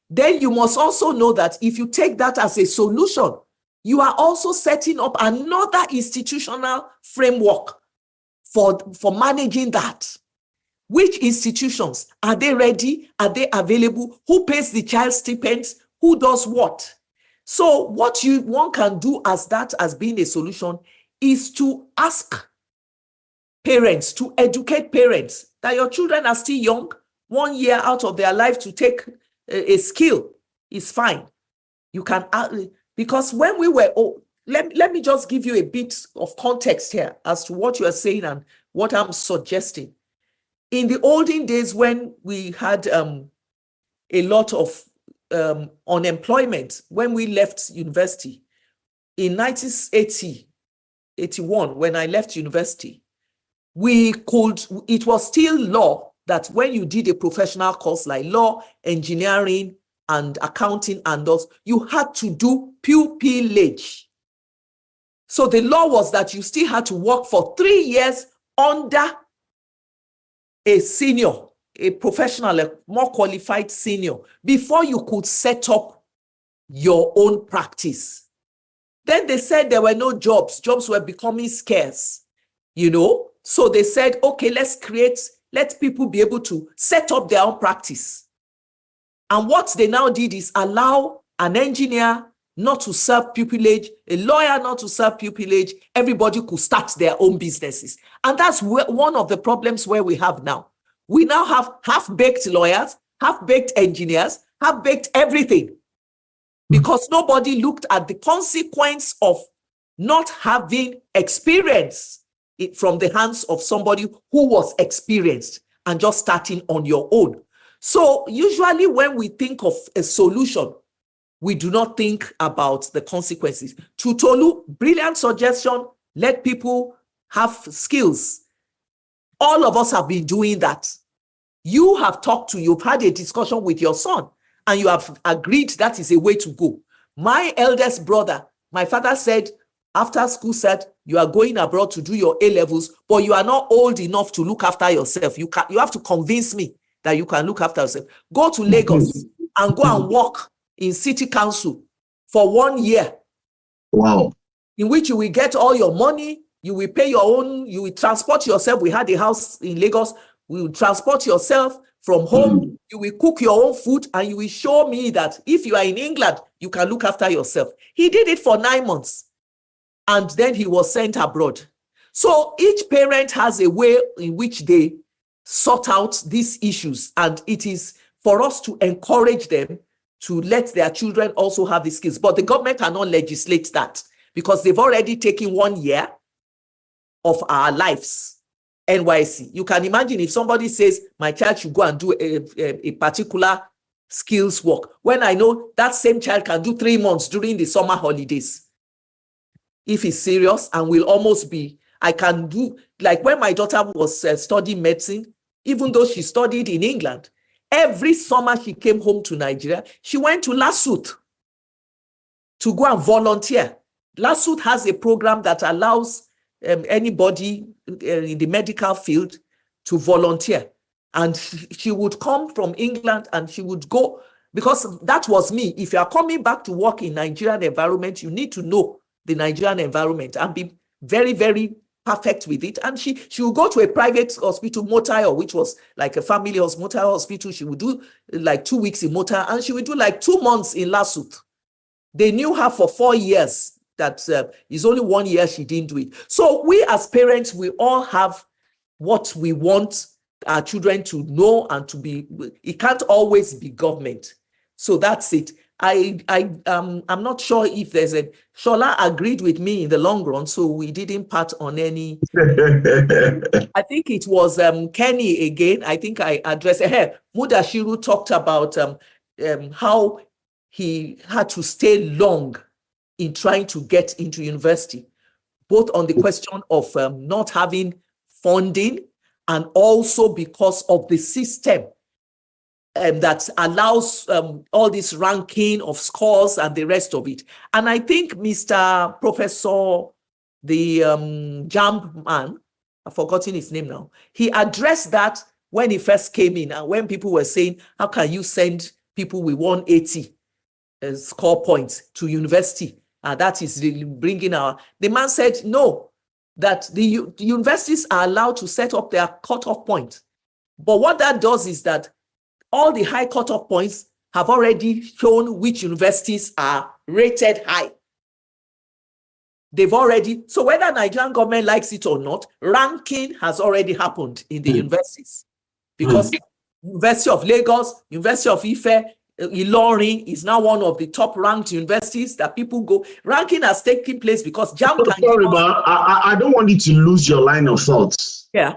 Then you must also know that if you take that as a solution, you are also setting up another institutional framework for managing that. Which institutions? Are they ready? Are they available? Who pays the child stipends? Who does what? So what one can do as being a solution is to ask parents, to educate parents that your children are still young. 1 year out of their life to take a skill is fine. You can, because when we were, let me just give you a bit of context here as to what you are saying and what I'm suggesting. In the olden days when we had a lot of unemployment, when we left university, in 1980, 81, when I left university, it was still law that when you did a professional course like law, engineering, and accounting and those, you had to do pupillage. So the law was that you still had to work for 3 years under a senior, a professional, a more qualified senior, before you could set up your own practice. Then they said there were no jobs. Jobs were becoming scarce, So they said, okay, let people be able to set up their own practice. And what they now did is allow an engineer not to serve pupillage, a lawyer not to serve pupillage. Everybody could start their own businesses. And that's one of the problems where we have now. We now have half-baked lawyers, half-baked engineers, half-baked everything. Because nobody looked at the consequence of not having experience from the hands of somebody who was experienced and just starting on your own. So usually when we think of a solution, we do not think about the consequences. To Tolu, brilliant suggestion, let people have skills. All of us have been doing that. You've had a discussion with your son, and you have agreed that is a way to go. My eldest brother, my father said, after school said, you are going abroad to do your A-levels, but you are not old enough to look after yourself. You have to convince me that you can look after yourself. Go to Lagos and go and work in city council for 1 year. Wow. In which you will get all your money, you will pay your own, you will transport yourself. We had a house in Lagos. We will transport yourself from home. You will cook your own food, and you will show me that if you are in England, you can look after yourself. He did it for 9 months. And then he was sent abroad. So each parent has a way in which they sort out these issues. And it is for us to encourage them to let their children also have the skills. But the government cannot legislate that because they've already taken 1 year of our lives. NYC. You can imagine if somebody says, my child should go and do a particular skills work, when I know that same child can do 3 months during the summer holidays. If it's serious and will almost be, I can do, like when my daughter was studying medicine, even though she studied in England, every summer she came home to Nigeria, she went to LASUT to go and volunteer. LASUT has a program that allows anybody in the medical field to volunteer. And she would come from England and she would go, because that was me. If you are coming back to work in Nigerian environment, you need to know the Nigerian environment and be very, very perfect with it. And she would go to a private hospital, Motayo, which was like a family hospital. She would do like 2 weeks in Motayo, and she would do like 2 months in LASUT. They knew her for 4 years. That is only 1 year she didn't do it. So we as parents, we all have what we want our children to know and to be. It can't always be government. So that's it. I'm not sure if there's a, Shola agreed with me in the long run, so we didn't part on any. I think it was Kenny again. I think I addressed her. Mudashiru talked about how he had to stay long in trying to get into university, both on the question of not having funding and also because of the system. that allows all this ranking of scores and the rest of it. And I think Mr. Professor, the JAMB man, I've forgotten his name now, he addressed that when he first came in, and when people were saying, how can you send people with 180 score points to university? That is really bringing our... The man said, no, that the universities are allowed to set up their cutoff point. But what that does is that all the high cutoff points have already shown which universities are rated high. They've already... So whether Nigerian government likes it or not, ranking has already happened in the universities. Because University of Lagos, University of Ife, Ilorin is now one of the top ranked universities that people go. Ranking has taken place because JAMB can... Sorry, but I don't want you to lose your line of thoughts. Yeah.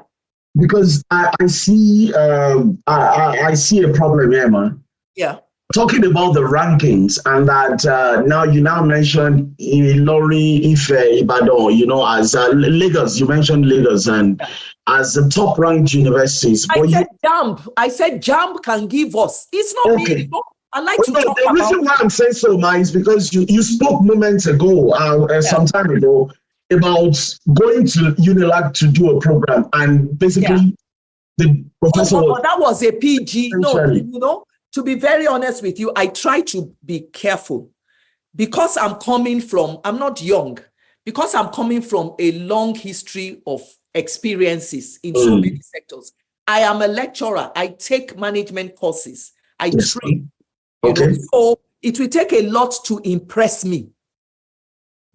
Because I see I see a problem here, man. Yeah. Talking about the rankings and that now you mentioned Ilorin, Ife, Ibadan, you know, as Lagos, you mentioned Lagos and as the top ranked universities. I said JAMB can give us. It's not me. You know, I like to talk about... The reason why I'm saying so, man, is because you spoke moments ago, some time ago, about going to UNILAG to do a program, and basically the professor... that was a PG. No, you know, to be very honest with you, I try to be careful because I'm not young, because I'm coming from a long history of experiences in so many sectors. I am a lecturer. I take management courses. I train. You know, so it will take a lot to impress me.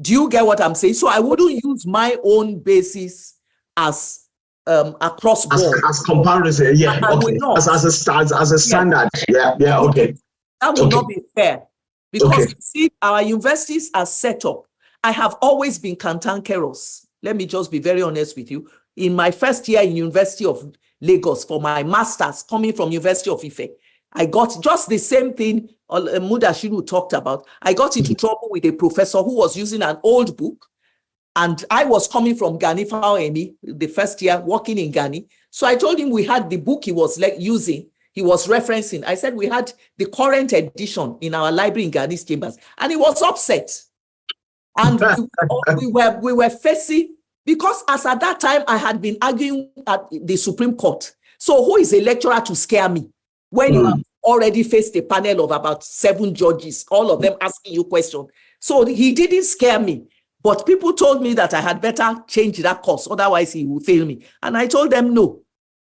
Do you get what I'm saying? So I wouldn't use my own basis as across board. As comparison, as a standard. Okay. That would not be fair. Because see, our universities are set up. I have always been cantankerous. Let me just be very honest with you. In my first year in University of Lagos for my master's coming from University of Ife, I got just the same thing Mudashiru talked about. I got into trouble with a professor who was using an old book, and I was coming from Ghani Fawemi, the first year working in Ghani. So I told him we had the book he was using, he was referencing. I said we had the current edition in our library in Ghani's chambers, and he was upset. And we were facing, because as at that time I had been arguing at the Supreme Court. So who is a lecturer to scare me when you have already faced a panel of about 7 judges, all of them asking you questions? So he didn't scare me, but people told me that I had better change that course, otherwise he will fail me. And I told them no.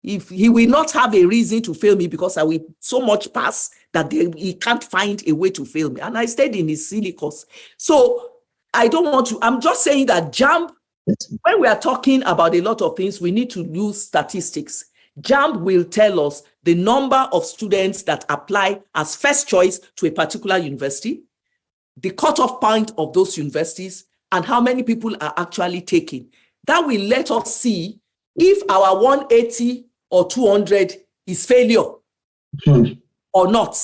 If he will not have a reason to fail me, because I will so much pass that he can't find a way to fail me. And I stayed in his silly course. So I don't want to, I'm just saying that JAMB, when we are talking about a lot of things, we need to use statistics. JAMB will tell us the number of students that apply as first choice to a particular university, the cutoff point of those universities, and how many people are actually taking. That will let us see if our 180 or 200 is failure or not.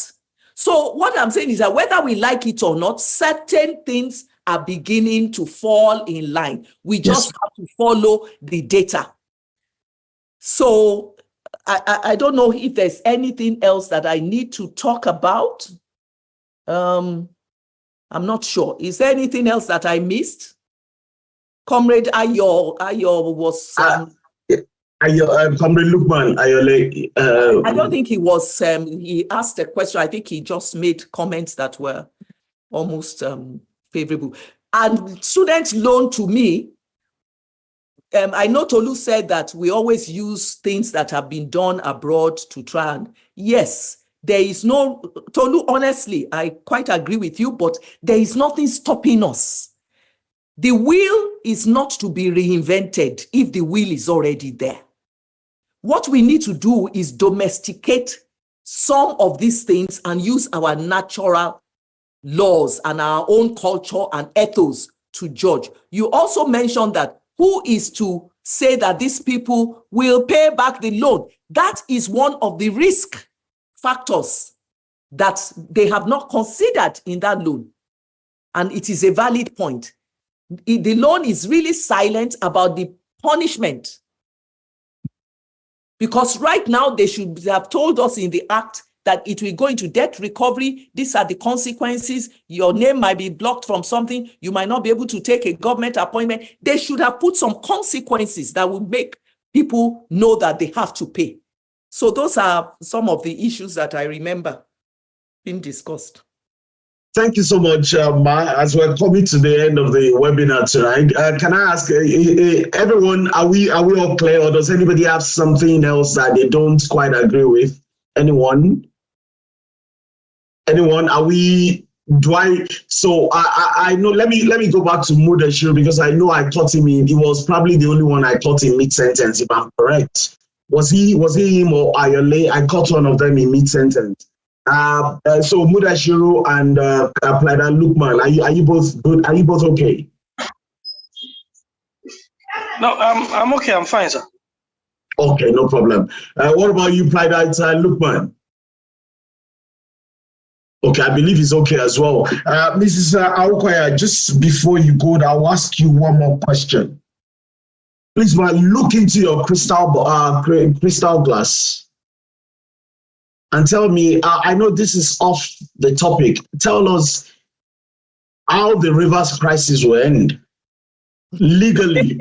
So what I'm saying is that whether we like it or not, certain things are beginning to fall in line. We just have to follow the data. So I don't know if there's anything else that I need to talk about. I'm not sure. Is there anything else that I missed? Comrade Ayo was... Comrade Lukman Ayole. I don't think he was... he asked a question. I think he just made comments that were almost favorable. And student loan, to me, I know Tolu said that we always use things that have been done abroad to try and... Yes, there is no... Tolu, honestly, I quite agree with you, but there is nothing stopping us. The wheel is not to be reinvented if the wheel is already there. What we need to do is domesticate some of these things and use our natural laws and our own culture and ethos to judge. You also mentioned that who is to say that these people will pay back the loan? That is one of the risk factors that they have not considered in that loan. And it is a valid point. The loan is really silent about the punishment. Because right now they should have told us in the act that it will go into debt recovery. These are the consequences. Your name might be blocked from something. You might not be able to take a government appointment. They should have put some consequences that will make people know that they have to pay. So those are some of the issues that I remember being discussed. Thank you so much, Ma. As we're coming to the end of the webinar tonight, can I ask everyone, are we all clear, or does anybody have something else that they don't quite agree with? Anyone? Are we? Do I? So I know. Let me go back to Mudashiru, because I know I taught him. He was probably the only one I taught in mid-sentence, if I'm correct. Was he him or Ayole? I caught one of them in mid-sentence. So Mudashiru and PLIDE Lukman, are you both good? Are you both okay? No, I'm okay. I'm fine, sir. Okay, no problem. What about you, PLIDE Lukman? Okay, I believe he's okay as well. Mrs. Awokoya, just before you go, I'll ask you one more question. Please, man, look into your crystal glass and tell me, I know this is off the topic, tell us how the Rivers crisis will end legally.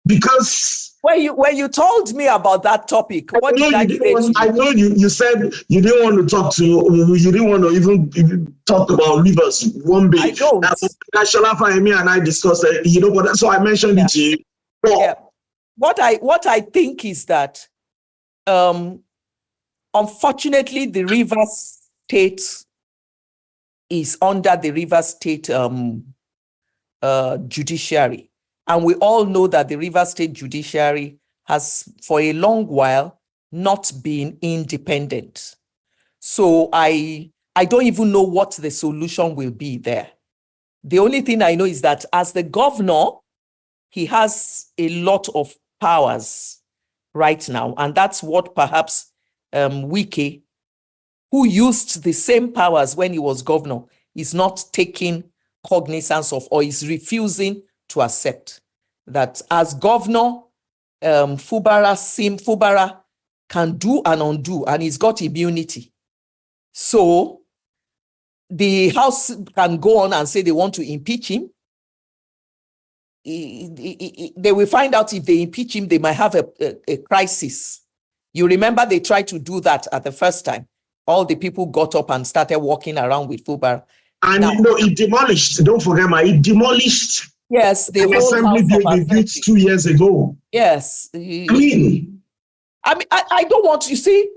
Because when you told me about that topic, what did I say to you? I know you said you didn't want to talk to, you didn't want to even talk about Rivers one bit. I don't. Shalafa and I discussed it, but so I mentioned it to you. Yeah. What I think is that unfortunately, the Rivers State is under the Rivers State judiciary. And we all know that the Rivers State judiciary has, for a long while, not been independent. So I don't even know what the solution will be there. The only thing I know is that as the governor, he has a lot of powers right now. And that's what perhaps Wike, who used the same powers when he was governor, is not taking cognizance of, or is refusing to accept that as governor, Fubara can do and undo, and he's got immunity. So the House can go on and say they want to impeach him. They will find out if they impeach him, they might have a crisis. You remember they tried to do that at the first time. All the people got up and started walking around with Fubara. And it demolished, don't forget, it demolished. Yes, the whole assembly they built 2 years ago. Yes. I don't want to see,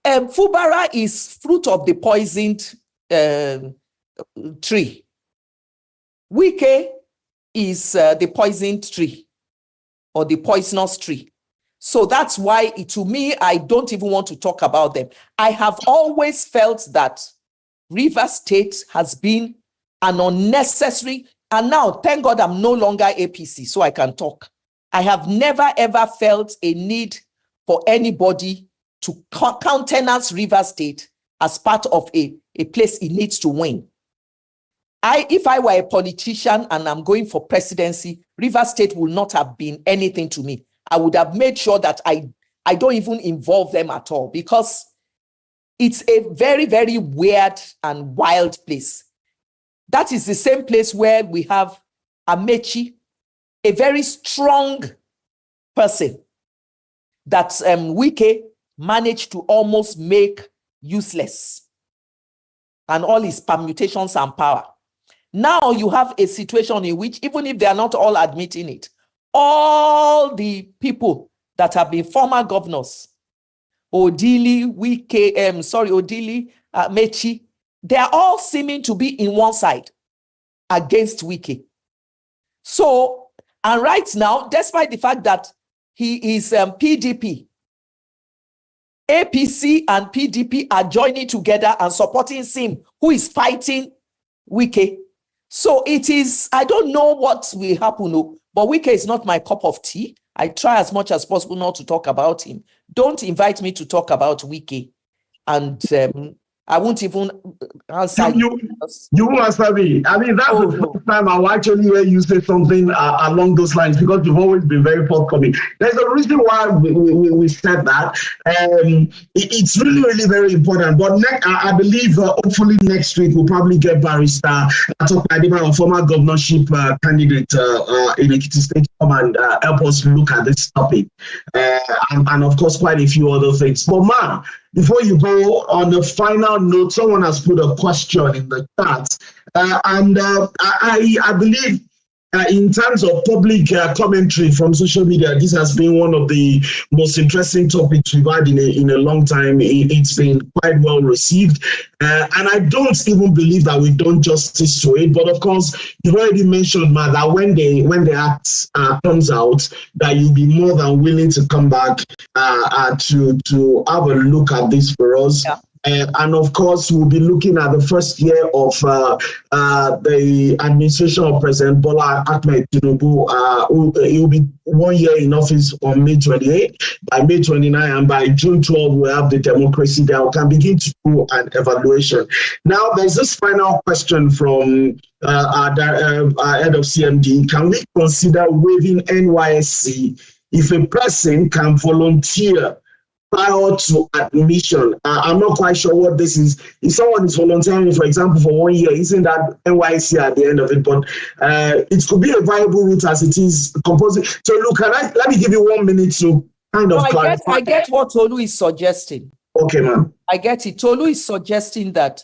Fubara is fruit of the poisoned tree. Wike is the poisoned tree or the poisonous tree. So that's why, to me, I don't even want to talk about them. I have always felt that Rivers State has been an unnecessary, and now, thank God, I'm no longer APC, so I can talk. I have never, ever felt a need for anybody to countenance Rivers State as part of a place it needs to win. If I were a politician and I'm going for presidency, Rivers State will not have been anything to me. I would have made sure that I don't even involve them at all, because it's a very, very weird and wild place. That is the same place where we have Amechi, a very strong person that Wike managed to almost make useless, and all his permutations and power. Now you have a situation in which, even if they are not all admitting it, all the people that have been former governors, Odili, Wike, Odili, Mechi, they are all seeming to be in one side against Wike. So, and right now, despite the fact that he is PDP, APC and PDP are joining together and supporting Sim, who is fighting Wike. So it is, I don't know what will happen, but Wike is not my cup of tea. I try as much as possible not to talk about him. Don't invite me to talk about Wike. And I won't even answer you won't answer me. I mean, that's the first time I will actually hear you say something along those lines, because you've always been very forthcoming. There's a reason why we said that. It's really, really very important. But I believe hopefully next week we'll probably get Barrister Atopa, a former governorship candidate in Ekiti State, come and help us look at this topic. And of course, quite a few other things. But man, before you go, on the final note, someone has put a question in the chat. I believe in terms of public commentary from social media, this has been one of the most interesting topics we've had in a long time. It's been quite well received. And I don't even believe that we've done justice to it. But of course, you've already mentioned, Matt, that when the act comes out, that you'll be more than willing to come back to have a look at this for us. Yeah. And of course, we'll be looking at the first year of the administration of President Bola Ahmed Tinubu. It will be 1 year in office on May 28, by May 29, and by June 12, we'll have the democracy there. We can begin to do an evaluation. Now, there's this final question from our head of CMD. Can we consider waiving NYSC if a person can volunteer prior to admission? I'm not quite sure what this is. If someone is volunteering, for example, for 1 year, isn't that NYSC at the end of it? But it could be a viable route as it is composing. So look, let me give you 1 minute to kind of clarify. I get what Tolu is suggesting. Okay, ma'am. I get it. Tolu is suggesting that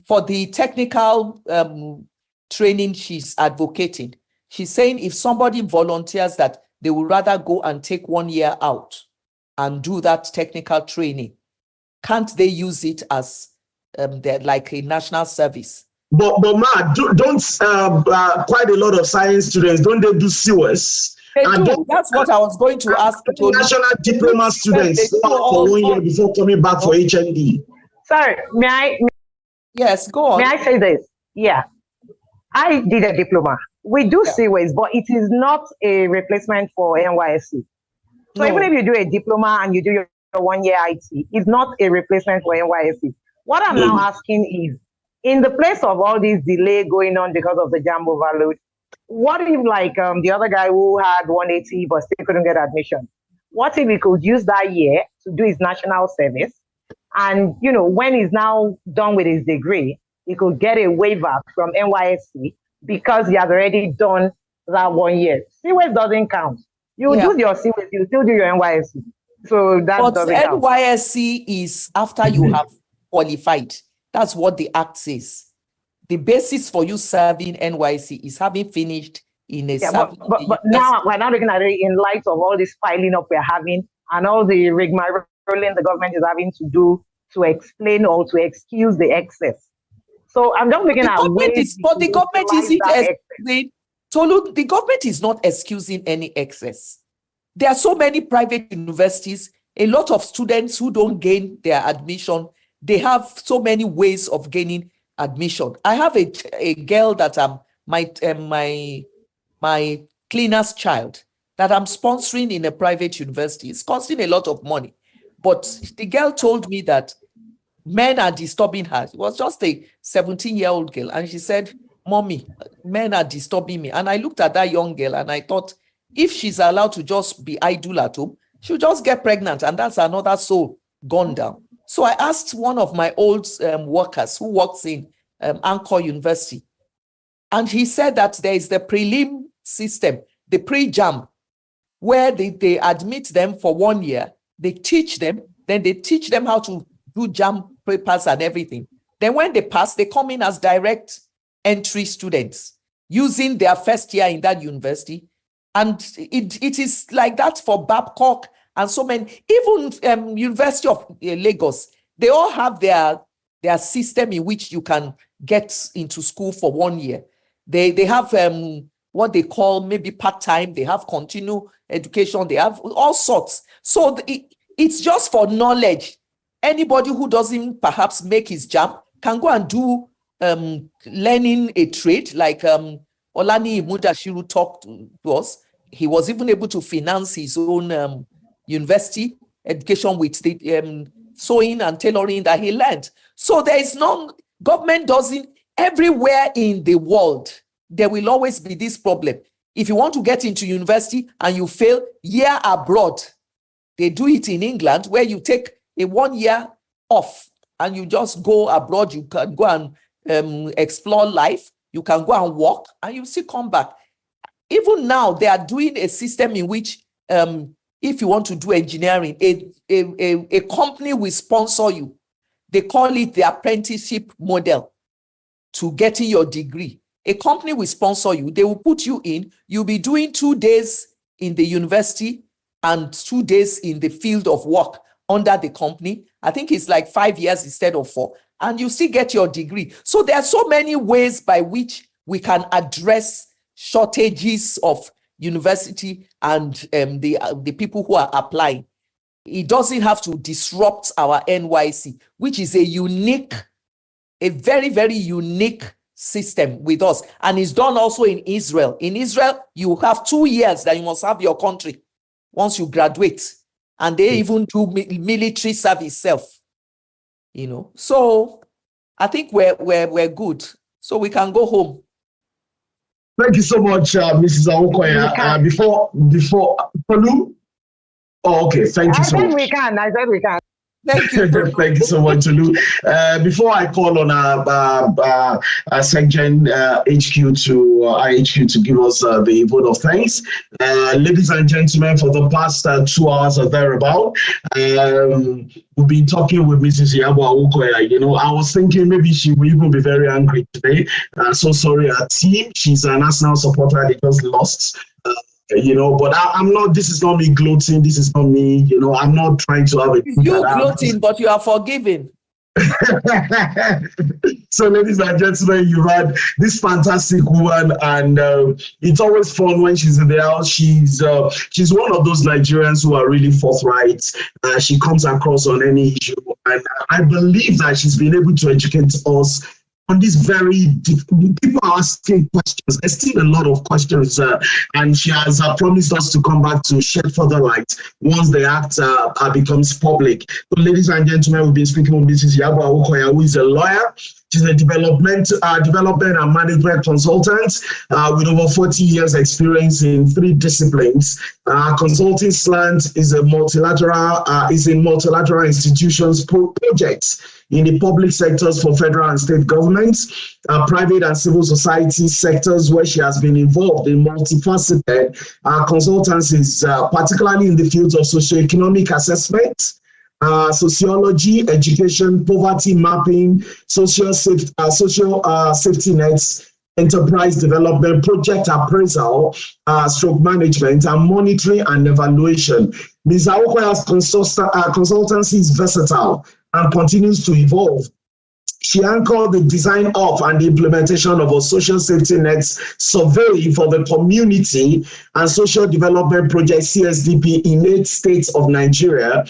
for the technical training she's advocating, she's saying if somebody volunteers that they would rather go and take 1 year out and do that technical training, can't they use it as like a national service? But Ma, don't quite a lot of science students, don't they do COS? They do. That's what I was going to ask. National diploma students for 1 year before coming back for HND. Sorry, may I? Yes, go on. May I say this? Yeah, I did a diploma. We do COS, but it is not a replacement for NYSC. So even if you do a diploma and you do your 1 year IT, it's not a replacement for NYSC. What I'm now asking is, in the place of all this delay going on because of the JAMB overload, what if like the other guy who had 180 but still couldn't get admission? What if he could use that year to do his national service? And, you know, when he's now done with his degree, he could get a waiver from NYSC because he has already done that 1 year. COS doesn't count. You do your COS, you still do your NYSC. So that doesn't count. NYSC is after you have qualified. That's what the act says. The basis for you serving NYSC is having finished in a but now we're not looking at it in light of all this piling up we're having and all the rigmarole the government is having to do to explain or to excuse the excess. So I'm just looking at ways. But the government isn't excusing. Tolu, the government is not excusing any excess. There are so many private universities, a lot of students who don't gain their admission. They have so many ways of gaining admission. I have a girl that my cleaner's child that I'm sponsoring in a private university. It's costing a lot of money. But the girl told me that men are disturbing her. It was just a 17-year-old girl. And she said, Mommy, men are disturbing me. And I looked at that young girl and I thought, if she's allowed to just be idle at home, she'll just get pregnant. And that's another soul gone down. So I asked one of my old workers who works in Anchor University. And he said that there is the prelim system, the pre-JAMB, where they admit them for 1 year. They teach them, then they teach them how to do JAMB papers and everything. Then when they pass, they come in as direct entry students using their first year in that university. And it is like that for Babcock and so many, even University of Lagos, they all have their system in which you can get into school for 1 year. They have what they call maybe part-time, they have continuing education, they have all sorts. So it's just for knowledge. Anybody who doesn't perhaps make his jump can go and do learning a trade, like Olani Mudashiru talked to us. He was even able to finance his own university education with the sewing and tailoring that he learned. So there is no, government doesn't, everywhere in the world, there will always be this problem. If you want to get into university and you fail, year abroad, they do it in England where you take a 1 year off and you just go abroad. You can go and explore life. You can go and work and you still come back. Even now, they are doing a system in which if you want to do engineering, a company will sponsor you. They call it the apprenticeship model to getting your degree. A company will sponsor you. They will put you in. You'll be doing 2 days in the university and 2 days in the field of work under the company. I think it's like 5 years instead of 4. And you still get your degree. So there are so many ways by which we can address shortages of university and the people who are applying. It doesn't have to disrupt our NYC, which is a very, very unique system with us. And it's done also in Israel. In Israel, you have 2 years that you must have your country once you graduate. And they even do military service self, you know. So I think we're good. So we can go home. Thank you so much, Mrs. Awokoya. Before Tolu? Oh, okay. Thank you so much. I said we can. Thank you. Thank you so much, Tolu. Before I call on our SecGen HQ to IHQ to give us the vote of thanks, ladies and gentlemen, for the past 2 hours or thereabout, we've been talking with Mrs. Iyabo Awokoya. You know, I was thinking maybe she will even be very angry today. So sorry, her team. She's an Arsenal supporter. They just lost. You know, but I'm not, this is not me gloating, this is not me, you know, I'm not trying to have a... You gloating, but you are forgiven. So, ladies and gentlemen, you had this fantastic woman, and it's always fun when she's in the house. She's one of those Nigerians who are really forthright. She comes across on any issue, and I believe that she's been able to educate us on this very people are asking questions. There's still a lot of questions, and she has promised us to come back to shed further light once the act becomes public. So, ladies and gentlemen, we've been speaking with Mrs. Iyabo Awokoya, who is a lawyer. She's a development and management consultant with over 40 years experience in 3 disciplines. Consulting slant is in multilateral institutions projects in the public sectors for federal and state governments, private and civil society sectors where she has been involved in multifaceted consultancies, particularly in the fields of socioeconomic assessment, sociology, education, poverty mapping, social safety nets, enterprise development, project appraisal, stroke management, and monitoring and evaluation. Ms. Awokoya's consultancy is versatile and continues to evolve. She anchored the design of and the implementation of a social safety nets survey for the community and social development project CSDP in 8 states of Nigeria,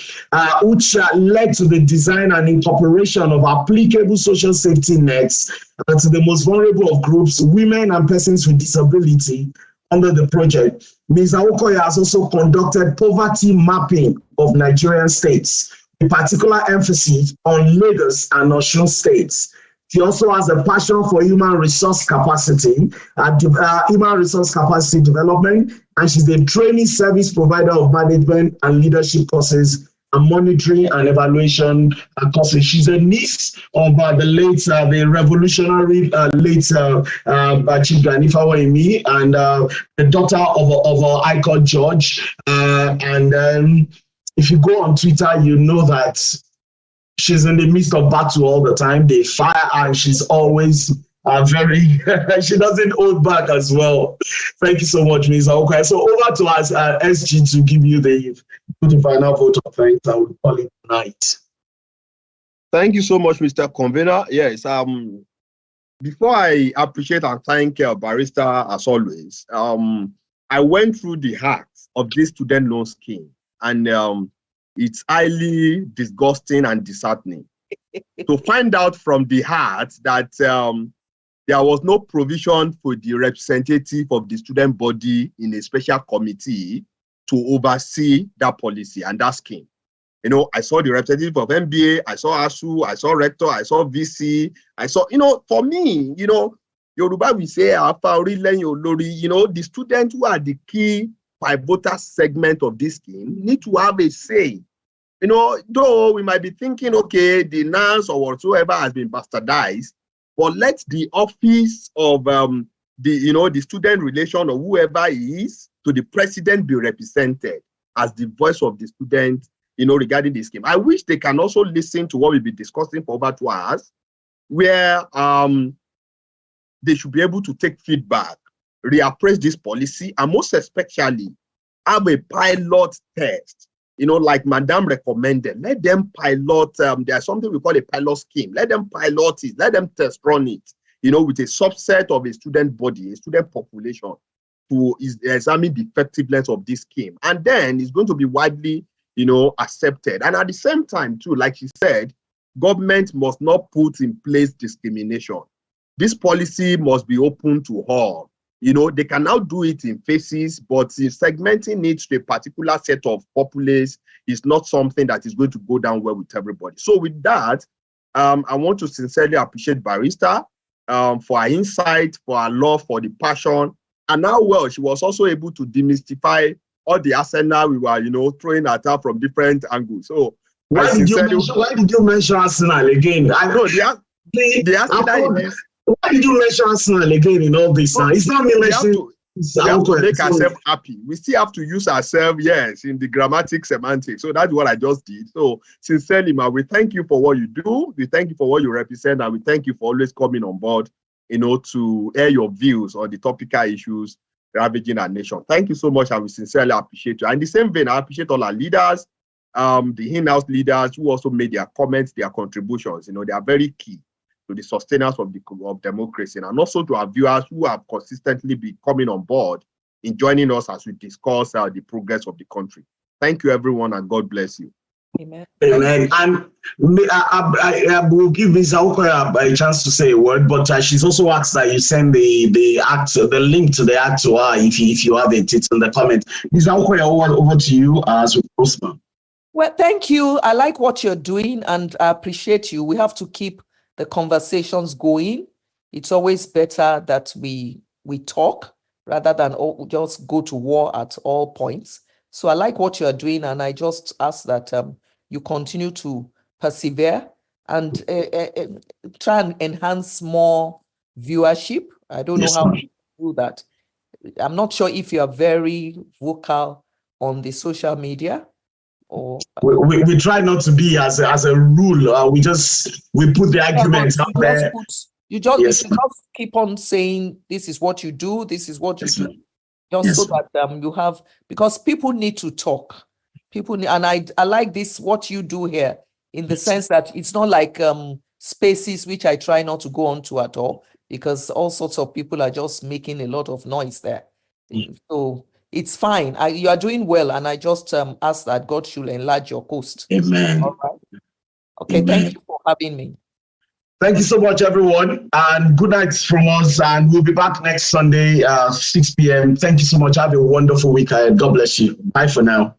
which led to the design and incorporation of applicable social safety nets to the most vulnerable of groups, women and persons with disability under the project. Ms. Awokoya has also conducted poverty mapping of Nigerian states, a particular emphasis on Lagos and Osun states. She also has a passion for human resource capacity development, and she's a training service provider of management and leadership courses and monitoring and evaluation courses. She's a niece of the revolutionary late Chief Ganifawa and the daughter of a High Court judge. If you go on Twitter, you know that she's in the midst of battle all the time. They fire her, and she's always very, she doesn't hold back as well. Thank you so much, Ms. Awokoya. So over to us, SG, to give you the final vote of thanks. I would call it tonight. Thank you so much, Mr. Convener. Yes, before I appreciate and thank Barrister as always, I went through the heart of this student loan scheme. And it's highly disgusting and disheartening to find out from the heart that there was no provision for the representative of the student body in a special committee to oversee that policy and that scheme. You know, I saw the representative of MBA, I saw ASU, I saw rector, I saw VC, I saw, you know, for me, you know, Yoruba we say, you know, the students who are the key pivotal segment of this scheme need to have a say. You know, though we might be thinking, okay, the NANS or whatsoever has been bastardized, but let the office of the student relation or whoever is to the president be represented as the voice of the student, you know, regarding this scheme. I wish they can also listen to what we've been discussing for over 2 hours, where they should be able to take feedback, reappraise this policy, and most especially have a pilot test. You know, like Madame recommended, let them pilot, there's something we call a pilot scheme. Let them pilot it, let them test run it, you know, with a subset of a student body, a student population, to examine the effectiveness of this scheme. And then it's going to be widely, you know, accepted. And at the same time, too, like she said, government must not put in place discrimination. This policy must be open to all. You know, they can now do it in phases, but segmenting it to a particular set of populace is not something that is going to go down well with everybody. So with that, I want to sincerely appreciate Barrister for her insight, for her love, for the passion, and how well she was also able to demystify all the arsenal we were, you know, throwing at her from different angles. So why did you mention Arsenal again? I know the Arsenal in this. Why did you mention Arsenal again in all this? It's not me mentioning. We have to make ourselves happy. We still have to use ourselves, yes, in the grammatic semantics. So that's what I just did. So sincerely, ma, we thank you for what you do. We thank you for what you represent, and we thank you for always coming on board, you know, to air your views on the topical issues ravaging our nation. Thank you so much, and we sincerely appreciate you. And in the same vein, I appreciate all our leaders, the in-house leaders who also made their comments, their contributions. You know, they are very key to the sustenance of democracy, and also to our viewers who have consistently been coming on board in joining us as we discuss the progress of the country. Thank you, everyone, and God bless you. Amen. Amen. And I will give Ms. Awokoya a chance to say a word, but she's also asked that you send the link to the act to her if you have it. It's in the comment. Ms. Awokoya, over to you as we close. Well, thank you. I like what you're doing, and I appreciate you. We have to keep the conversations going. It's always better that we talk rather than just go to war at all points. So I like what you're doing, and I just ask that you continue to persevere and try and enhance more viewership. I don't know how to do that. I'm not sure if you are very vocal on the social media. Or we try not to be as a rule. We put the arguments out there. You just keep on saying this is what you do, this is what you do. Just so that you have, because people need to talk. People need, and I like this what you do here, in the sense that it's not like spaces which I try not to go on to at all, because all sorts of people are just making a lot of noise there. So it's fine. You are doing well, and I just ask that God should enlarge your coast. Amen. All right. Okay, Amen. Thank you for having me. Thank you so much, everyone, and good night from us, and we'll be back next Sunday, 6 p.m. Thank you so much. Have a wonderful week ahead. God bless you. Bye for now.